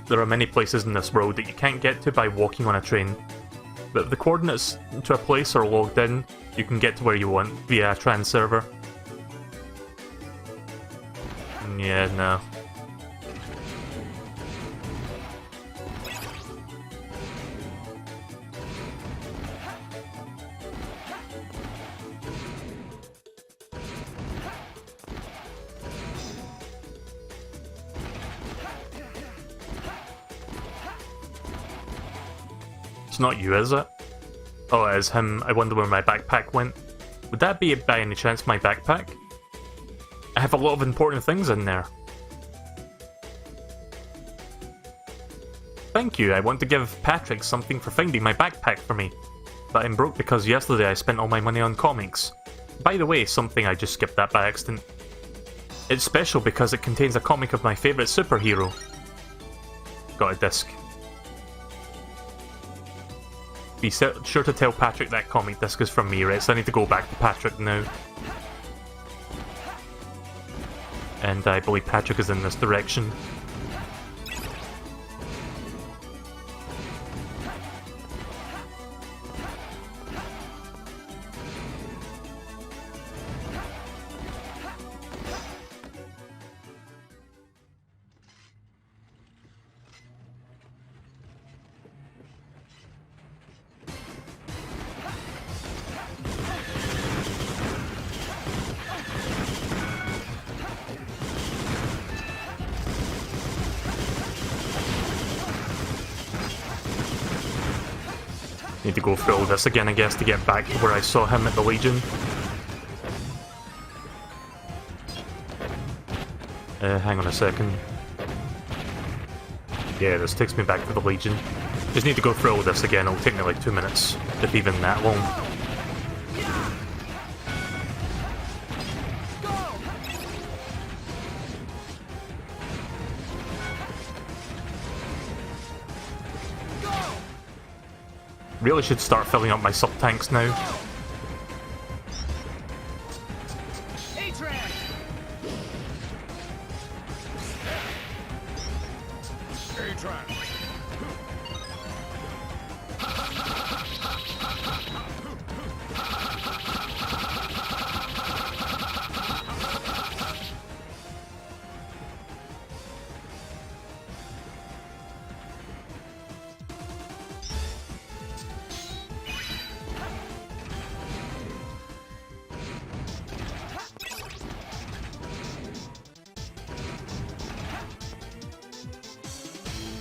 [SPEAKER 1] There are many places in this world that you can't get to by walking on a train. But if the coordinates to a place are logged in, you can get to where you want via a trans server. Yeah, no. It's not you, is it? Oh, it is him. I wonder where my backpack went. Would that be, by any chance, my backpack? I have a lot of important things in there. Thank you, I want to give Patrick something for finding my backpack for me. but I'm broke because yesterday I spent all my money on comics. By the way, something I just skipped that by accident. It's special because it contains a comic of my favourite superhero. Got a disc. Be sure to tell Patrick that comic disc is from me, right? So I need to go back to Patrick now. And I believe Patrick is in this direction. Need to go through all this again, I guess, to get back to where I saw him at the Legion. Hang on a second. Yeah, this takes me back to the Legion. Just need to go through all this again, it'll take me like 2 minutes, if even that long. Really should start filling up my sub-tanks now.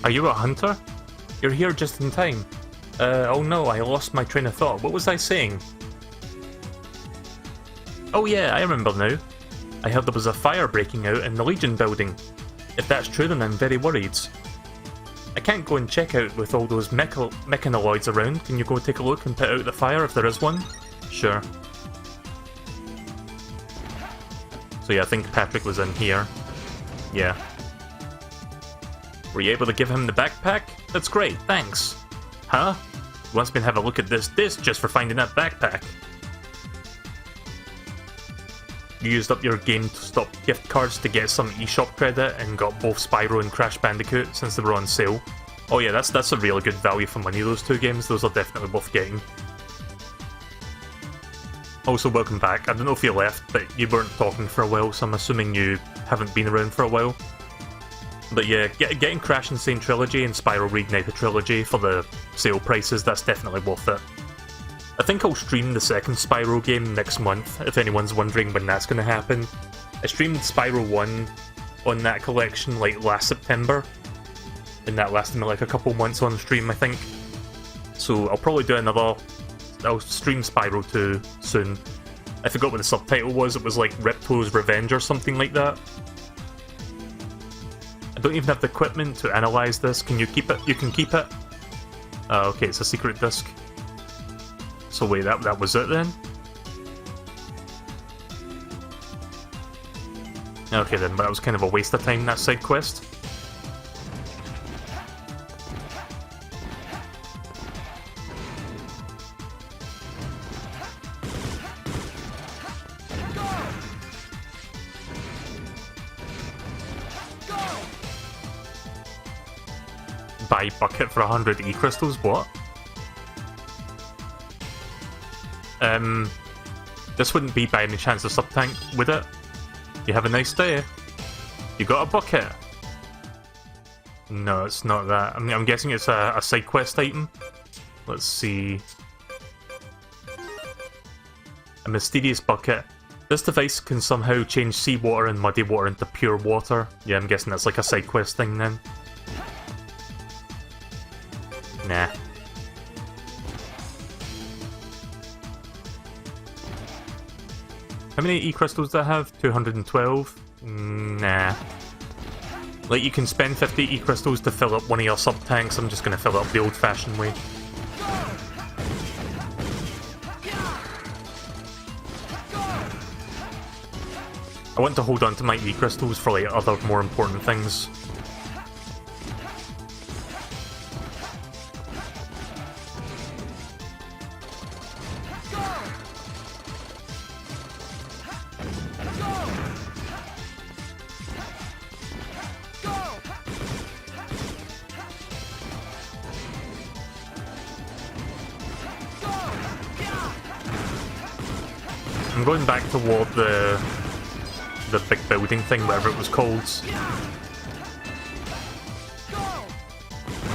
[SPEAKER 1] Are you a hunter? You're here just in time. Oh no, I lost my train of thought. What was I saying? Oh yeah, I remember now. I heard there was a fire breaking out in the Legion building. If that's true, then I'm very worried. I can't go and check out with all those mechanoids around. Can you go take a look and put out the fire if there is one? Sure. So yeah, I think Patrick was in here. Yeah. Were you able to give him the backpack? That's great, thanks. Huh? He wants me to have a look at this disc just for finding that backpack. You used up your GameStop gift cards to get some eShop credit and got both Spyro and Crash Bandicoot since they were on sale. Oh yeah, that's a really good value for money, those two games. Those are definitely worth getting. Also, welcome back. I don't know if you left, but you weren't talking for a while, so I'm assuming you haven't been around for a while. But yeah, getting Crash Insane Trilogy and Spyro Reignited Trilogy for the sale prices, that's definitely worth it. I think I'll stream the second Spyro game next month, if anyone's wondering when that's going to happen. I streamed Spyro 1 on that collection like last September, and that lasted me like a couple months on stream, I think. So I'll probably do I'll stream Spyro 2 soon. I forgot what the subtitle was, it was like Ripto's Revenge or something like that. I don't even have the equipment to analyze this. Can you keep it? You can keep it? Okay, it's a secret disc. So wait, that was it then? Okay then, but that was kind of a waste of time, that side quest. Buy bucket for 100 E-crystals, what? This wouldn't be by any chance a sub-tank, would it? You have a nice day. You got a bucket? No, it's not that. I mean, I'm guessing it's a side quest item. Let's see. A mysterious bucket. This device can somehow change seawater and muddy water into pure water. Yeah, I'm guessing that's like a side quest thing then. Nah. How many E-crystals do I have? 212? Nah. Like, you can spend 50 E-crystals to fill up one of your sub-tanks. I'm just gonna fill it up the old-fashioned way. I want to hold on to my E-crystals for like other more important things. I'm going back toward the big building thing, whatever it was called.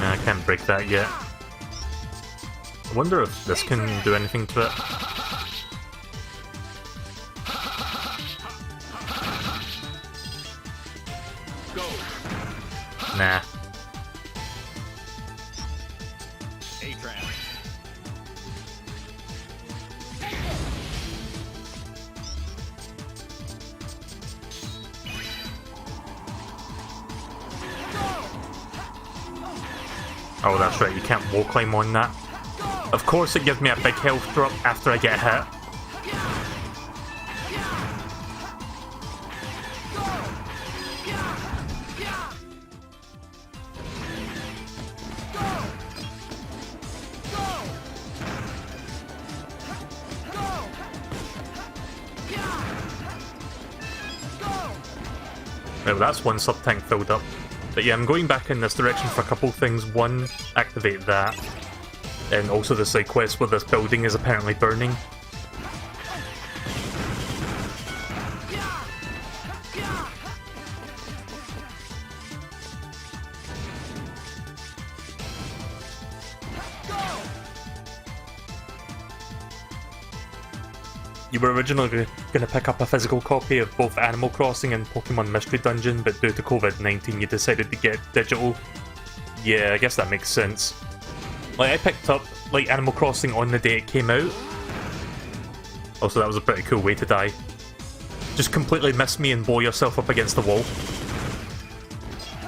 [SPEAKER 1] Nah, I can't break that yet. I wonder if this can do anything to it. Nah. Oh, that's right, you can't wall climb on that. Of course it gives me a big health drop after I get hit. Well, that's one sub-tank filled up. But yeah, I'm going back in this direction for a couple things. One, activate that. And also the side quest where this building is apparently burning. You were originally going to pick up a physical copy of both Animal Crossing and Pokemon Mystery Dungeon, but due to COVID-19 you decided to get digital. Yeah, I guess that makes sense. Like, I picked up, like, Animal Crossing on the day it came out. Also, that was a pretty cool way to die. Just completely miss me and blow yourself up against the wall.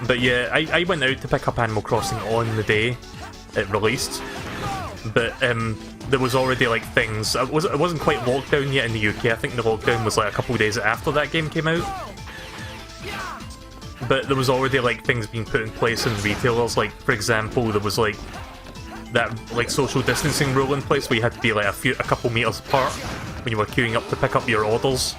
[SPEAKER 1] But yeah, I went out to pick up Animal Crossing on the day it released. But, there was already, like, things... It wasn't quite lockdown yet in the UK. I think the lockdown was, like, a couple days after that game came out. But there was already, like, things being put in place in retailers. Like, for example, there was, like, that, like, social distancing rule in place where you had to be, like, a couple meters apart when you were queuing up to pick up your orders.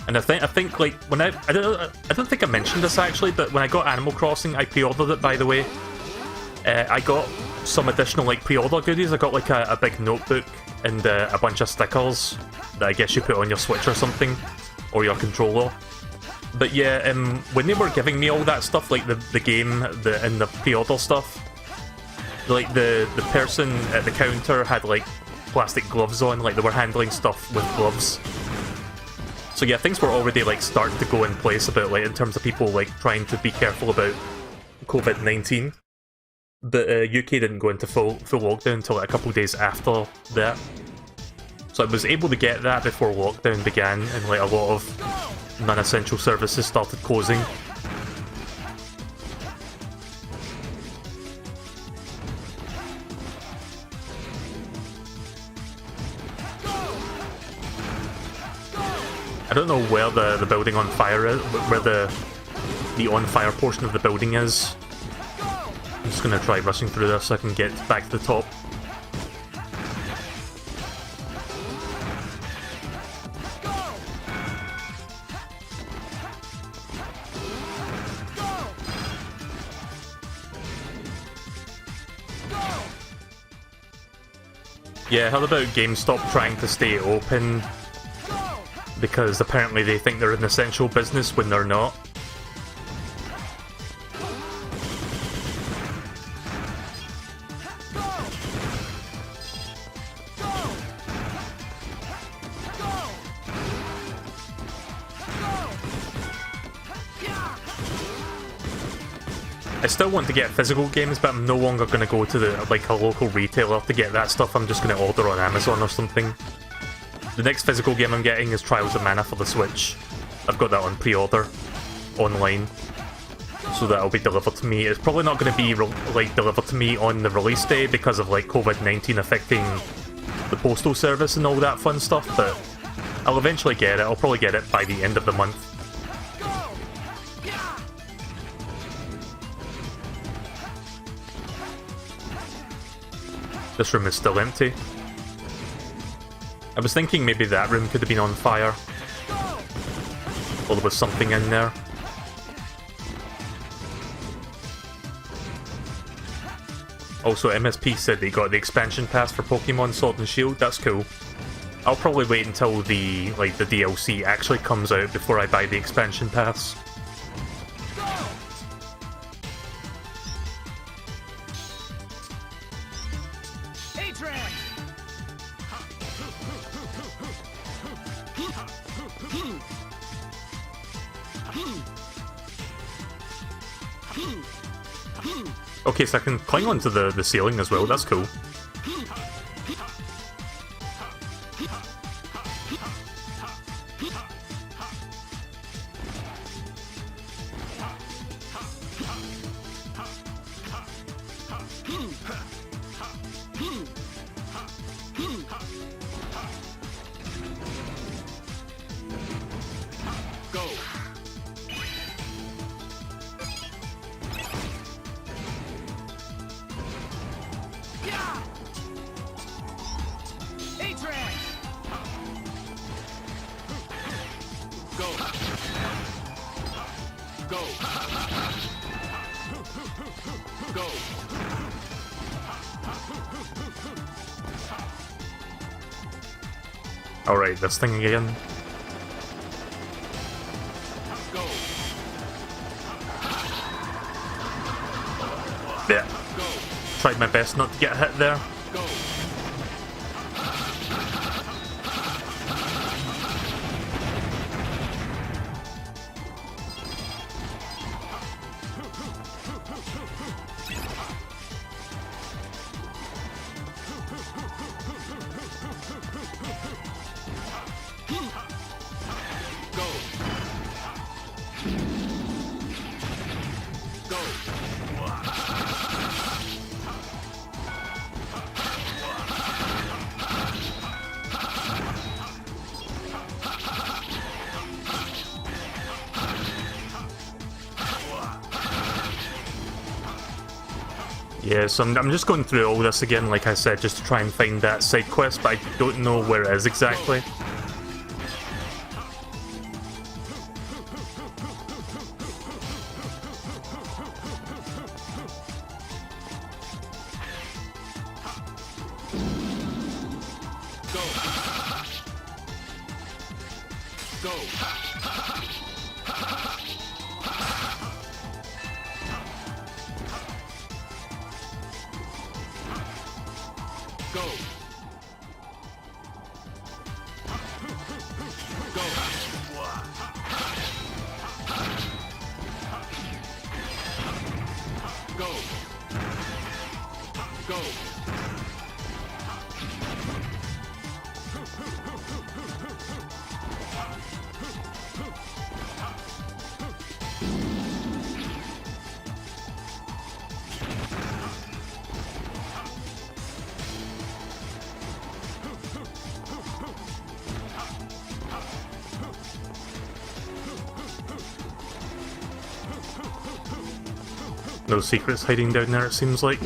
[SPEAKER 1] And I think like, when I don't think I mentioned this actually, but when I got Animal Crossing, I pre-ordered it, by the way. I got some additional, like, pre-order goodies. I got, like, a big notebook and a bunch of stickers that I guess you put on your Switch or something, or your controller. But yeah, when they were giving me all that stuff, like the game and the pre-order stuff, like the person at the counter had, like, plastic gloves on, like they were handling stuff with gloves. So yeah, things were already, like, starting to go in place about, like, in terms of people, like, trying to be careful about COVID-19. But UK didn't go into full lockdown until, like, a couple days after that. So I was able to get that before lockdown began, and, like, a lot of non-essential services started closing. I don't know where the building on fire is, where the on fire portion of the building is. I'm just gonna try rushing through this so I can get back to the top. Yeah, how about GameStop trying to stay open? Because apparently they think they're an essential business when they're not. I still want to get physical games, but I'm no longer going to go to a local retailer to get that stuff. I'm just going to order on Amazon or something. The next physical game I'm getting is Trials of Mana for the Switch. I've got that on pre-order, online, so that'll be delivered to me. It's probably not going to be delivered to me on the release day because of, like, COVID-19 affecting the postal service and all that fun stuff, but I'll eventually get it. I'll probably get it by the end of the month. This room is still empty. I was thinking maybe that room could have been on fire. Well, there was something in there. Also, MSP said they got the expansion pass for Pokemon Sword and Shield. That's cool. I'll probably wait until the DLC actually comes out before I buy the expansion pass. Okay, so I can climb onto the ceiling as well, that's cool. Alright, this thing again. Yeah. Tried my best not to get hit there. Yeah, so I'm just going through all this again, like I said, just to try and find that side quest, but I don't know where it is exactly. No secrets hiding down there, it seems like.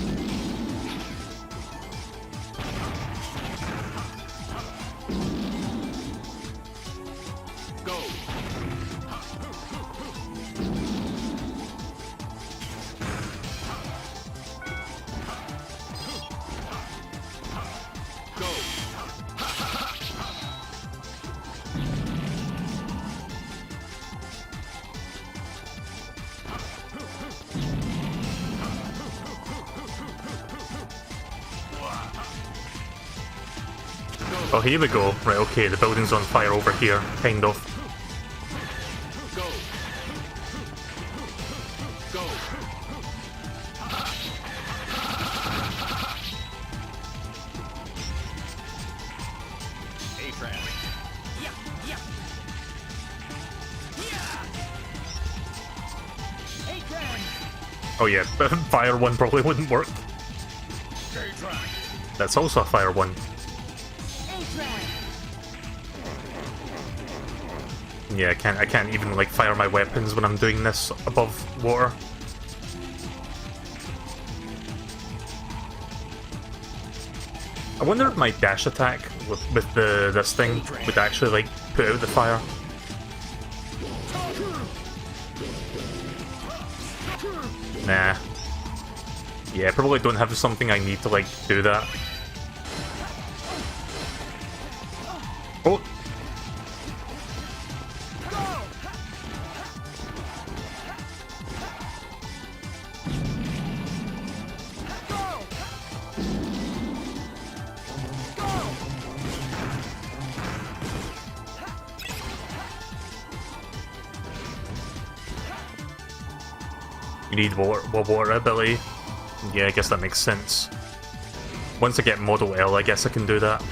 [SPEAKER 1] Oh, here we go. Right, okay, the building's on fire over here, kind of. Oh yeah, fire one probably wouldn't work. That's also a fire one. Yeah, I can't even like fire my weapons when I'm doing this above water. I wonder if my dash attack with this thing would actually like put out the fire. Nah. Yeah, I probably don't have something I need to like do that. Oh! You need water ability. Yeah, I guess that makes sense. Once I get Model L, I guess I can do that.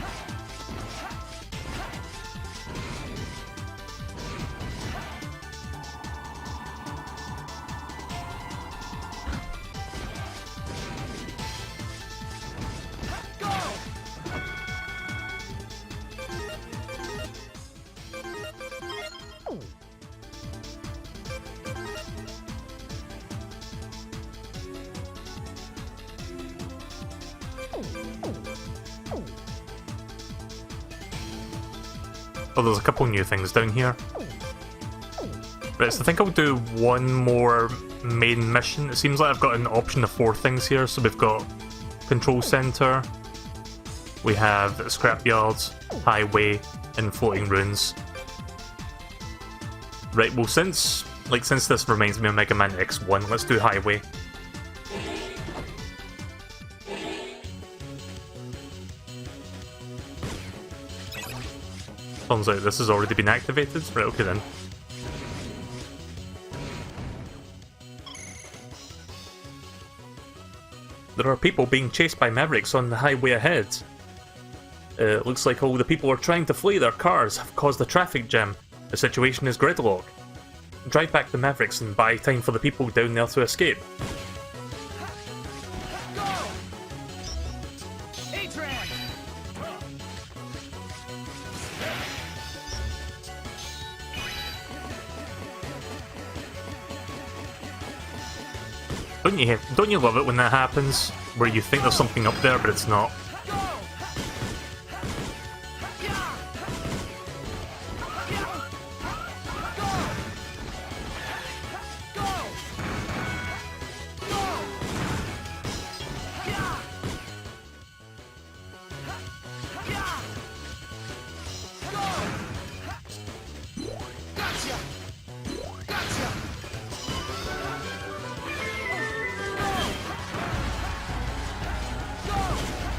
[SPEAKER 1] Oh, there's a couple new things down here. Right, so I think I'll do one more main mission. It seems like I've got an option of 4 things here. So we've got Control Center, we have Scrapyards, Highway, and Floating Ruins. Right, well since this reminds me of Mega Man X1, let's do Highway. Turns out this has already been activated. Right, okay then. There are people being chased by Mavericks on the highway ahead. Looks like all the people are trying to flee their cars have caused a traffic jam. The situation is gridlock. Drive back the Mavericks and buy time for the people down there to escape. Don't you love it when that happens? Where you think there's something up there, but it's not.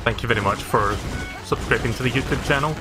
[SPEAKER 1] Thank you very much for subscribing to the YouTube channel.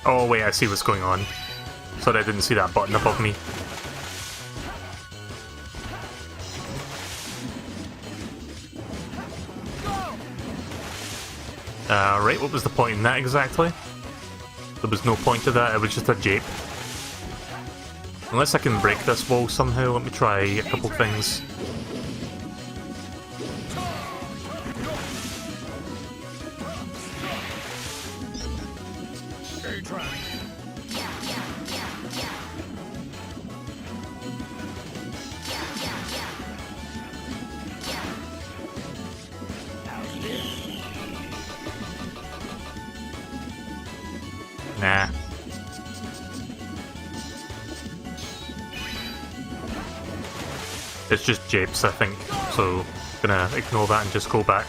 [SPEAKER 1] Oh wait, I see what's going on. Sorry, I didn't see that button above me. Right, what was the point in that exactly? There was no point to that, it was just a jape. Unless I can break this wall somehow, let me try a couple things. Nah. It's just japes, I think, so gonna ignore that and just go back.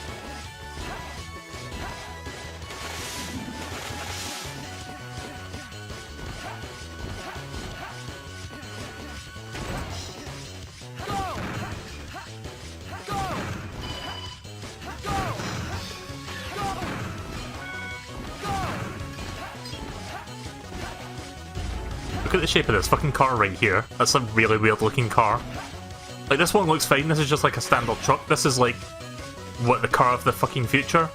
[SPEAKER 1] Look at the shape of this fucking car right here. That's a really weird looking car. Like, this one looks fine, this is just like a standard truck. This is like, what, the car of the fucking future?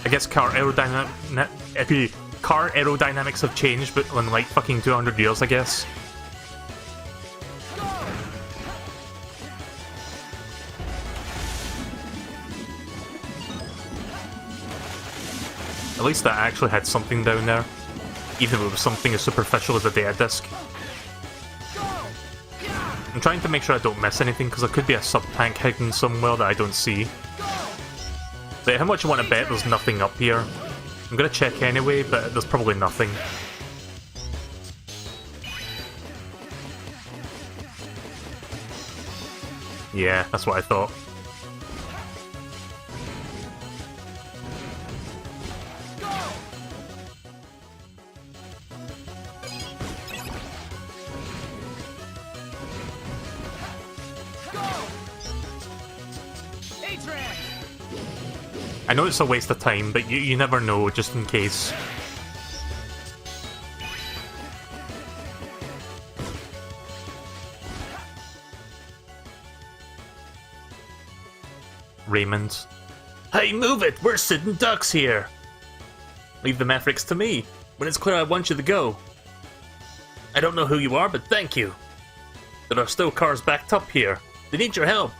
[SPEAKER 1] I guess car aerodynamics have changed, but in like fucking 200 years, I guess. At least that actually had something down there, even if it was something as superficial as a data disk. I'm trying to make sure I don't miss anything, because there could be a sub-tank hidden somewhere that I don't see. But how much you want to bet there's nothing up here? I'm gonna check anyway, but there's probably nothing. Yeah, that's what I thought. I know it's a waste of time, but you never know, just in case. Raymond. Hey, move it! We're sitting ducks here! Leave the Mavericks to me. When it's clear I want you to go. I don't know who you are, but thank you. There are still cars backed up here. They need your help.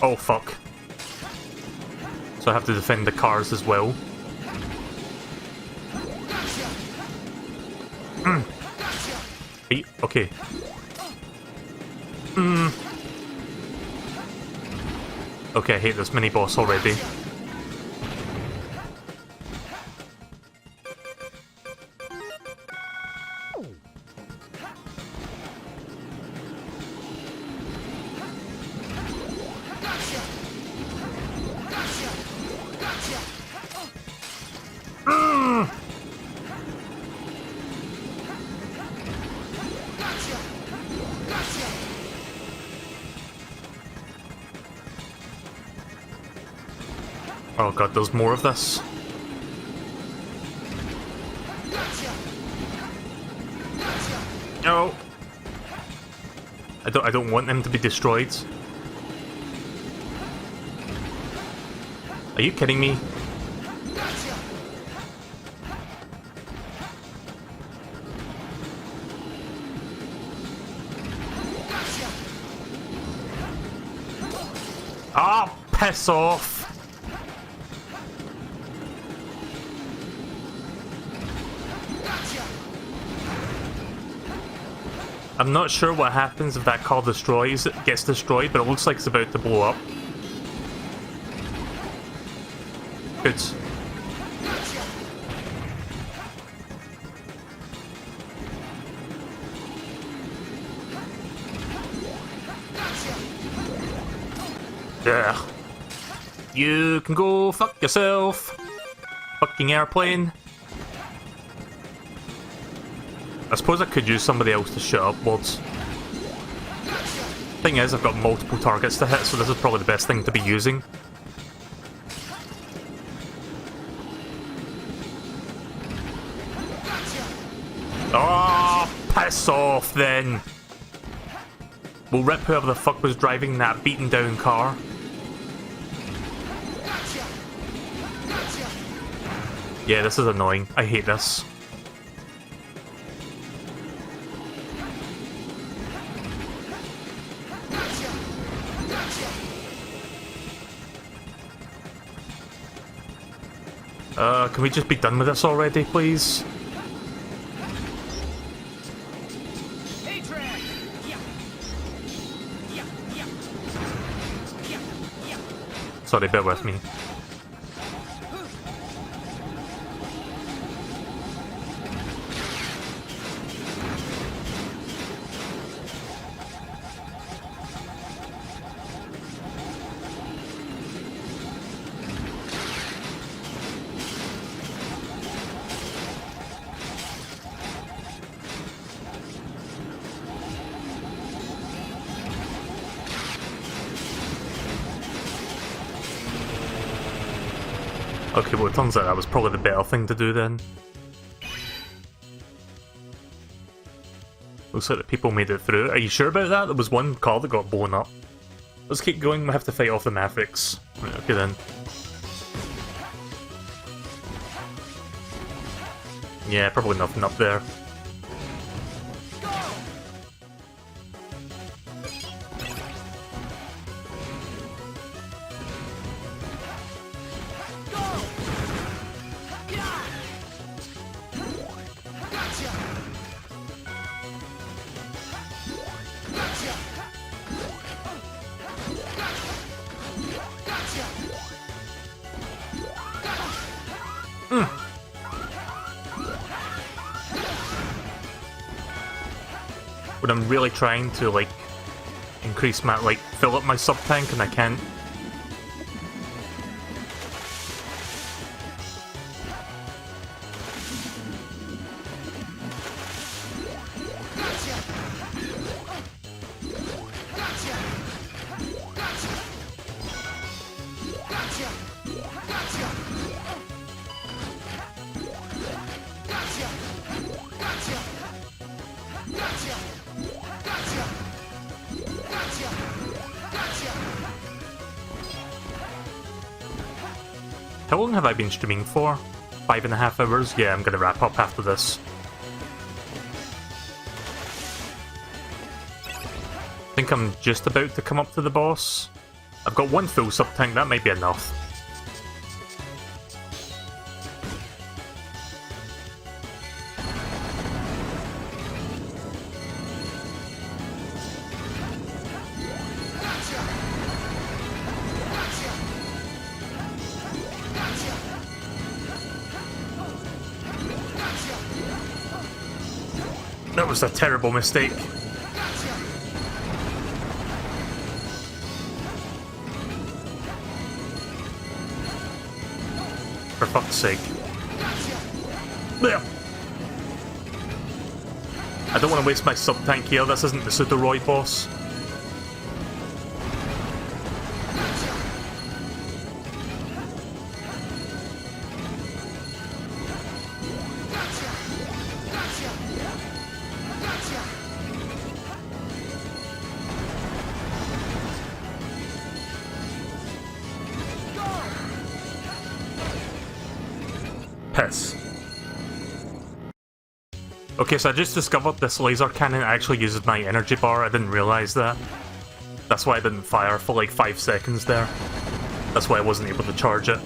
[SPEAKER 1] Oh fuck. So I have to defend the cars as well. Okay. Okay, I hate this mini-boss already. Oh god, there's more of this. No. I don't want them to be destroyed. Are you kidding me? Ah, oh, piss off. I'm not sure what happens if that car gets destroyed, but it looks like it's about to blow up. Good. Yeah. You can go fuck yourself. Fucking airplane. I suppose I could use somebody else to shoot upwards. Thing is, I've got multiple targets to hit, so this is probably the best thing to be using. Oh, piss off then! We'll rip whoever the fuck was driving that beaten down car. Yeah, this is annoying. I hate this. Can we just be done with this already, please? Sorry, bear with me. Okay, well it turns out that was probably the better thing to do then. Looks like the people made it through. Are you sure about that? There was one car that got blown up. Let's keep going, we have to fight off the Mavericks. Right, okay then. Yeah, probably nothing up there. When I'm really trying to, like, increase my, like, fill up my sub-tank and I can't. How long have I been streaming for? 5.5 hours? Yeah, I'm gonna wrap up after this. I think I'm just about to come up to the boss. I've got one full sub-tank, that might be enough. That was a terrible mistake. For fuck's sake. There. I don't want to waste my sub-tank here, this isn't the Sudoroid boss. Piss. Okay, so I just discovered this laser cannon actually uses my energy bar. I didn't realise that. That's why I didn't fire for like 5 seconds there. That's why I wasn't able to charge it.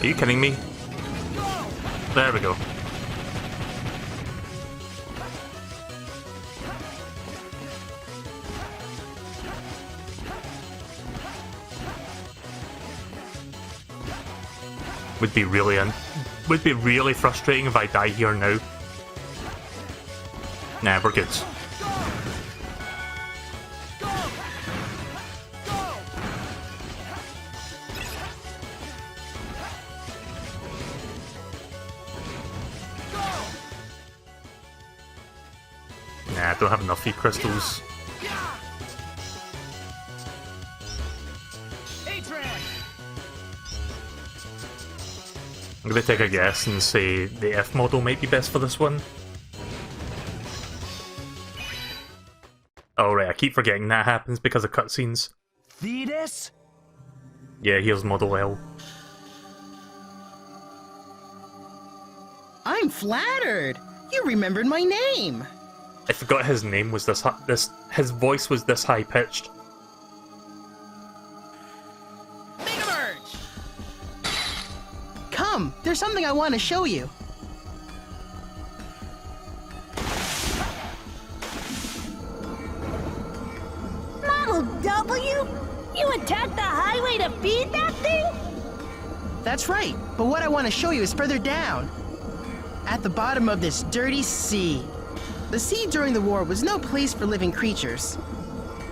[SPEAKER 1] Are you kidding me? There we go. Would be really frustrating if I die here now. Nah, we're good. Nah, I don't have enough crystals. I'm gonna take a guess and say the F model might be best for this one. Oh right, I keep forgetting that happens because of cutscenes.
[SPEAKER 3] Thetis?
[SPEAKER 1] Yeah, here's Model L.
[SPEAKER 12] I'm flattered. You remembered my name.
[SPEAKER 1] I forgot his name was his voice was this high pitched.
[SPEAKER 12] Mega Merge! Come, there's something I want to show you.
[SPEAKER 4] Model W? You attacked the highway to feed that thing?
[SPEAKER 12] That's right, but what I want to show you is further down. At the bottom of this dirty sea. The sea during the war was no place for living creatures.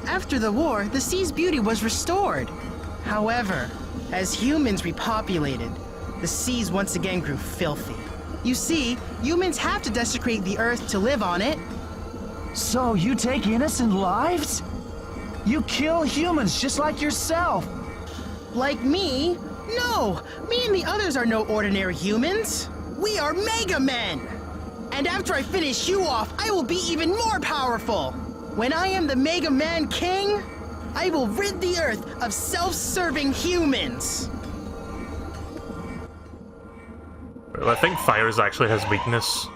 [SPEAKER 12] After the war, the sea's beauty was restored. However, as humans repopulated, the seas once again grew filthy. You see, humans have to desecrate the earth to live on it.
[SPEAKER 3] So you take innocent lives? You kill humans just like yourself.
[SPEAKER 12] Like me? No! Me and the others are no ordinary humans. We are Mega Men! And after I finish you off, I will be even more powerful! When I am the Mega Man King, I will rid the Earth of self-serving humans!
[SPEAKER 1] Well, I think fire is actually his weakness.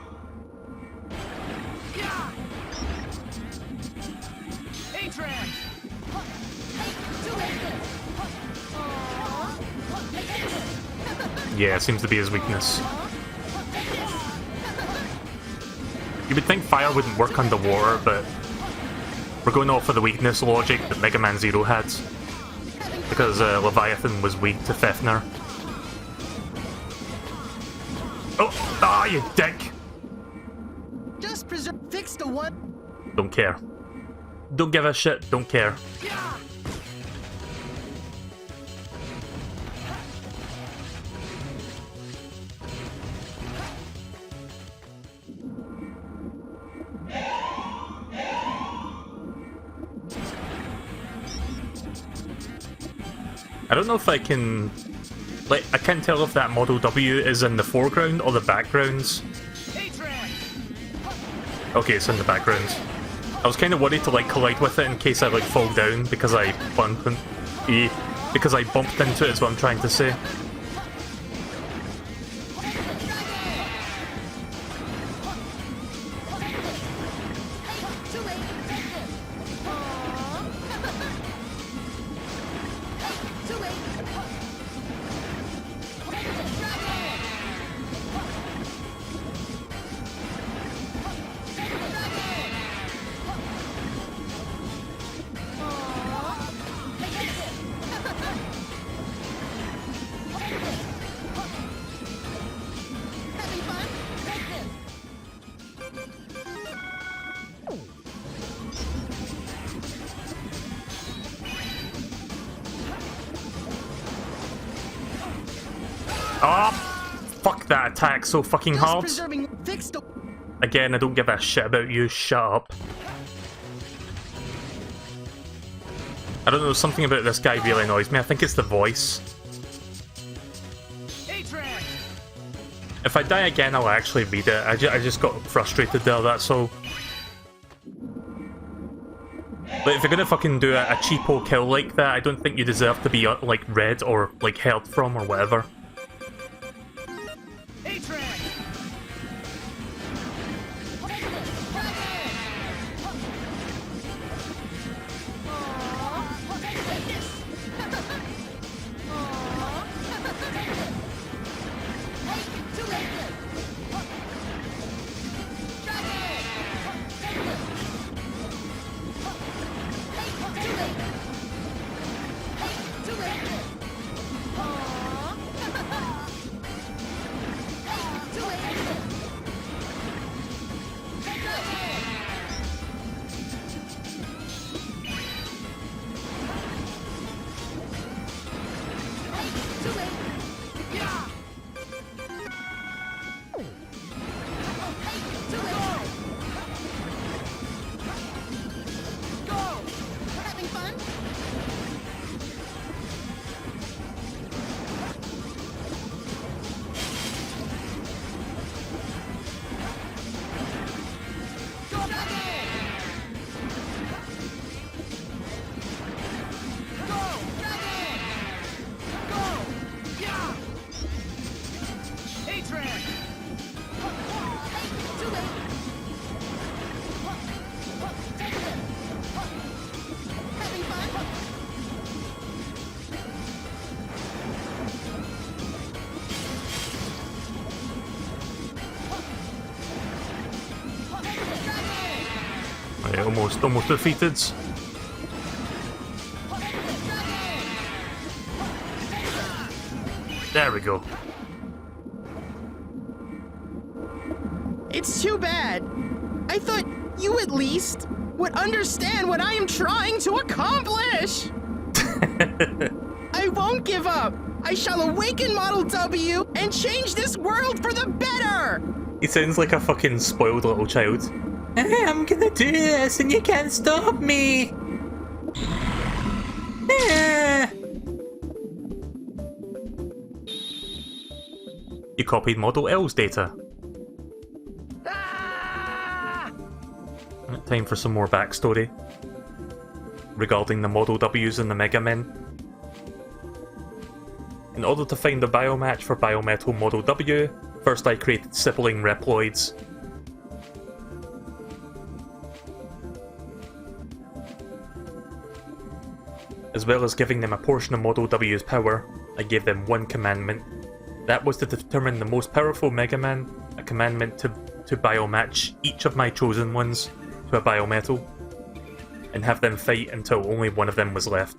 [SPEAKER 1] Yeah, it seems to be his weakness. You would think fire wouldn't work underwater, but we're going off of the weakness logic that Mega Man Zero had. Because Leviathan was weak to Fefner. Oh! Ah, you dick!
[SPEAKER 12] Just fix the one.
[SPEAKER 1] Don't care. Don't give a shit, don't care. I don't know if I can... Like, I can't tell if that Model W is in the foreground or the backgrounds. Okay, it's in the background. I was kind of worried to, like, collide with it in case I, like, fall down because I bumped into it, is what I'm trying to say. Oh, fuck that attack so fucking hard. Again, I don't give a shit about you, shut up. I don't know, something about this guy really annoys me. I think it's the voice. If I die again, I'll actually read it. I just got frustrated there, that's all. But if you're gonna fucking do a cheapo kill like that, I don't think you deserve to be, like, read or, like, heard from or whatever. Yeah, almost defeated. There we go.
[SPEAKER 12] It's too bad. I thought you at least would understand what I am trying to accomplish. I won't give up. I shall awaken Model W and change this world for the better.
[SPEAKER 1] He sounds like a fucking spoiled little child. I'm gonna do this and you can't stop me! You copied Model L's data. Time for some more backstory regarding the Model Ws and the Mega Men. In order to find a biomatch for Biometal Model W, first I created sibling Reploids. As well as giving them a portion of Model W's power, I gave them one commandment. That was to determine the most powerful Mega Man, a commandment to biomatch each of my chosen ones to a biometal, and have them fight until only one of them was left.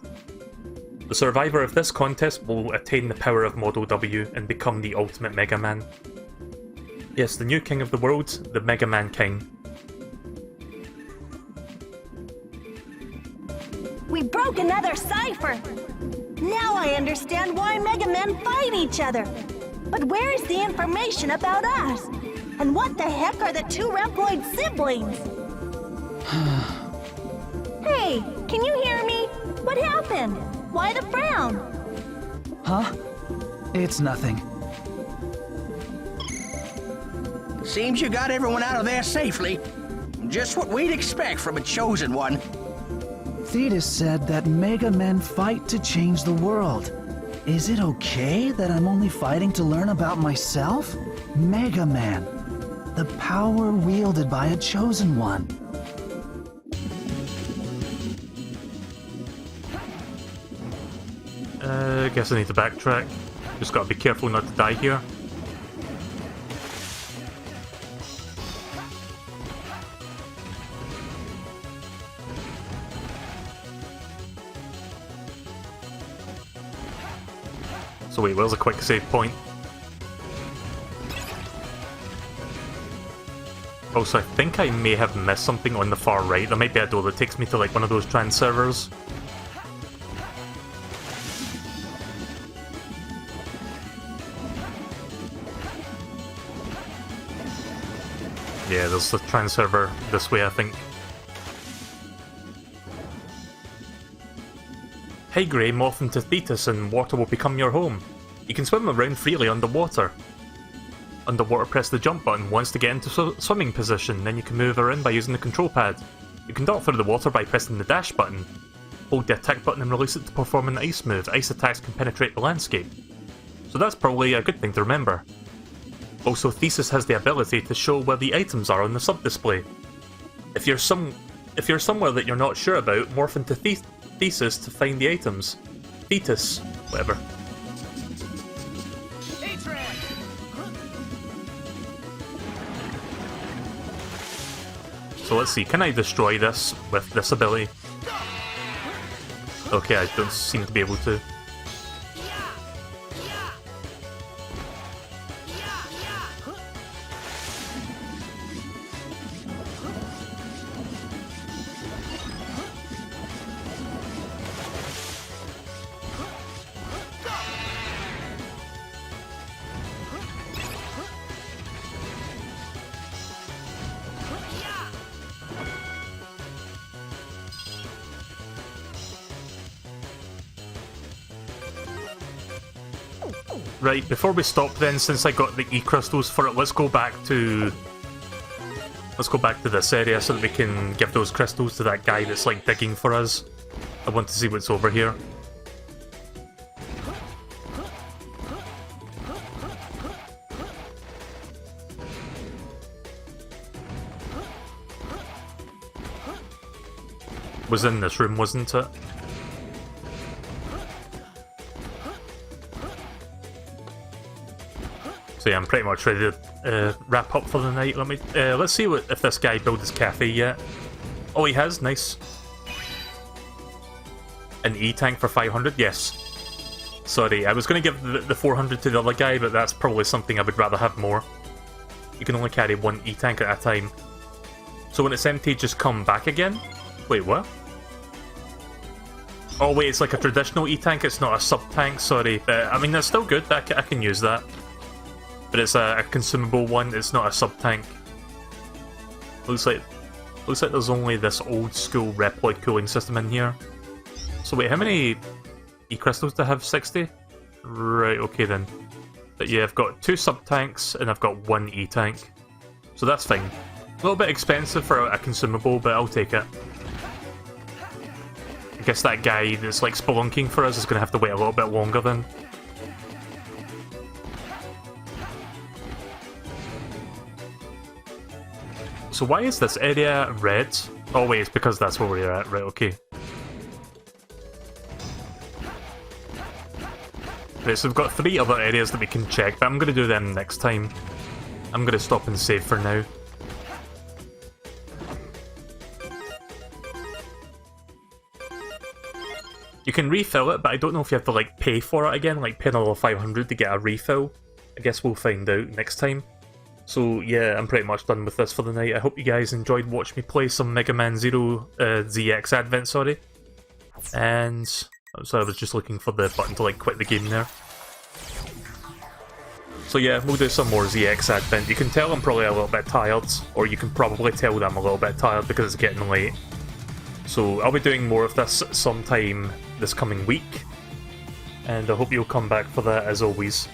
[SPEAKER 1] The survivor of this contest will attain the power of Model W and become the ultimate Mega Man. Yes, the new king of the world, the Mega Man King.
[SPEAKER 4] We broke another cipher! Now I understand why Mega Men fight each other. But where is the information about us? And what the heck are the two Reploid siblings? Hey, can you hear me? What happened? Why the frown?
[SPEAKER 3] Huh? It's nothing.
[SPEAKER 6] Seems you got everyone out of there safely. Just what we'd expect from a chosen one.
[SPEAKER 3] Thetis said that Mega Men fight to change the world. Is it okay that I'm only fighting to learn about myself? Mega Man, the power wielded by a chosen one.
[SPEAKER 1] I guess I need to backtrack. Just gotta be careful not to die here. So wait, where's a quick save point? Also, I think I may have missed something on the far right. There might be a door that takes me to like one of those trans servers. Yeah, there's the trans server this way, I think. Hey Grey, morph into Thetis and water will become your home. You can swim around freely underwater. Underwater, press the jump button once to get into swimming position, then you can move around by using the control pad. You can dart through the water by pressing the dash button. Hold the attack button and release it to perform an ice move. Ice attacks can penetrate the landscape. So that's probably a good thing to remember. Also, Thetis has the ability to show where the items are on the sub-display. If you're somewhere that you're not sure about, morph into Thetis to find the items. Thetis, whatever. So let's see, can I destroy this with this ability? Okay, I don't seem to be able to. Right, before we stop then, since I got the E-crystals for it, let's go back to this area so that we can give those crystals to that guy that's like digging for us. I want to see what's over here. Was in this room, wasn't it? So yeah, I'm pretty much ready to wrap up for the night. Let's see if this guy built his cafe yet. Oh, he has? Nice. An E-tank for 500? Yes. Sorry, I was going to give the 400 to the other guy, but that's probably something I would rather have more. You can only carry one E-tank at a time. So when it's empty, just come back again? Wait, what? Oh wait, it's like a traditional E-tank, it's not a sub-tank, sorry. I mean, that's still good, I can use that. But it's a consumable one, it's not a sub-tank. Looks like there's only this old school Reploid cooling system in here. So wait, how many E-crystals do I have? 60? Right, okay then. But yeah, I've got 2 sub-tanks and I've got 1 E-tank. So that's fine. A little bit expensive for a consumable, but I'll take it. I guess that guy that's like spelunking for us is going to have to wait a little bit longer then. So why is this area red? Oh wait, it's because that's where we're at, right, okay. Right, so we've got 3 other areas that we can check, but I'm going to do them next time. I'm going to stop and save for now. You can refill it, but I don't know if you have to like pay for it again, like pay another 500 to get a refill. I guess we'll find out next time. So yeah, I'm pretty much done with this for the night. I hope you guys enjoyed watching me play some Mega Man Zero ZX Advent, sorry. And so I was just looking for the button to like quit the game there. So yeah, we'll do some more ZX Advent. You can tell I'm probably a little bit tired, or you can probably tell that I'm a little bit tired because it's getting late. So I'll be doing more of this sometime this coming week, and I hope you'll come back for that as always.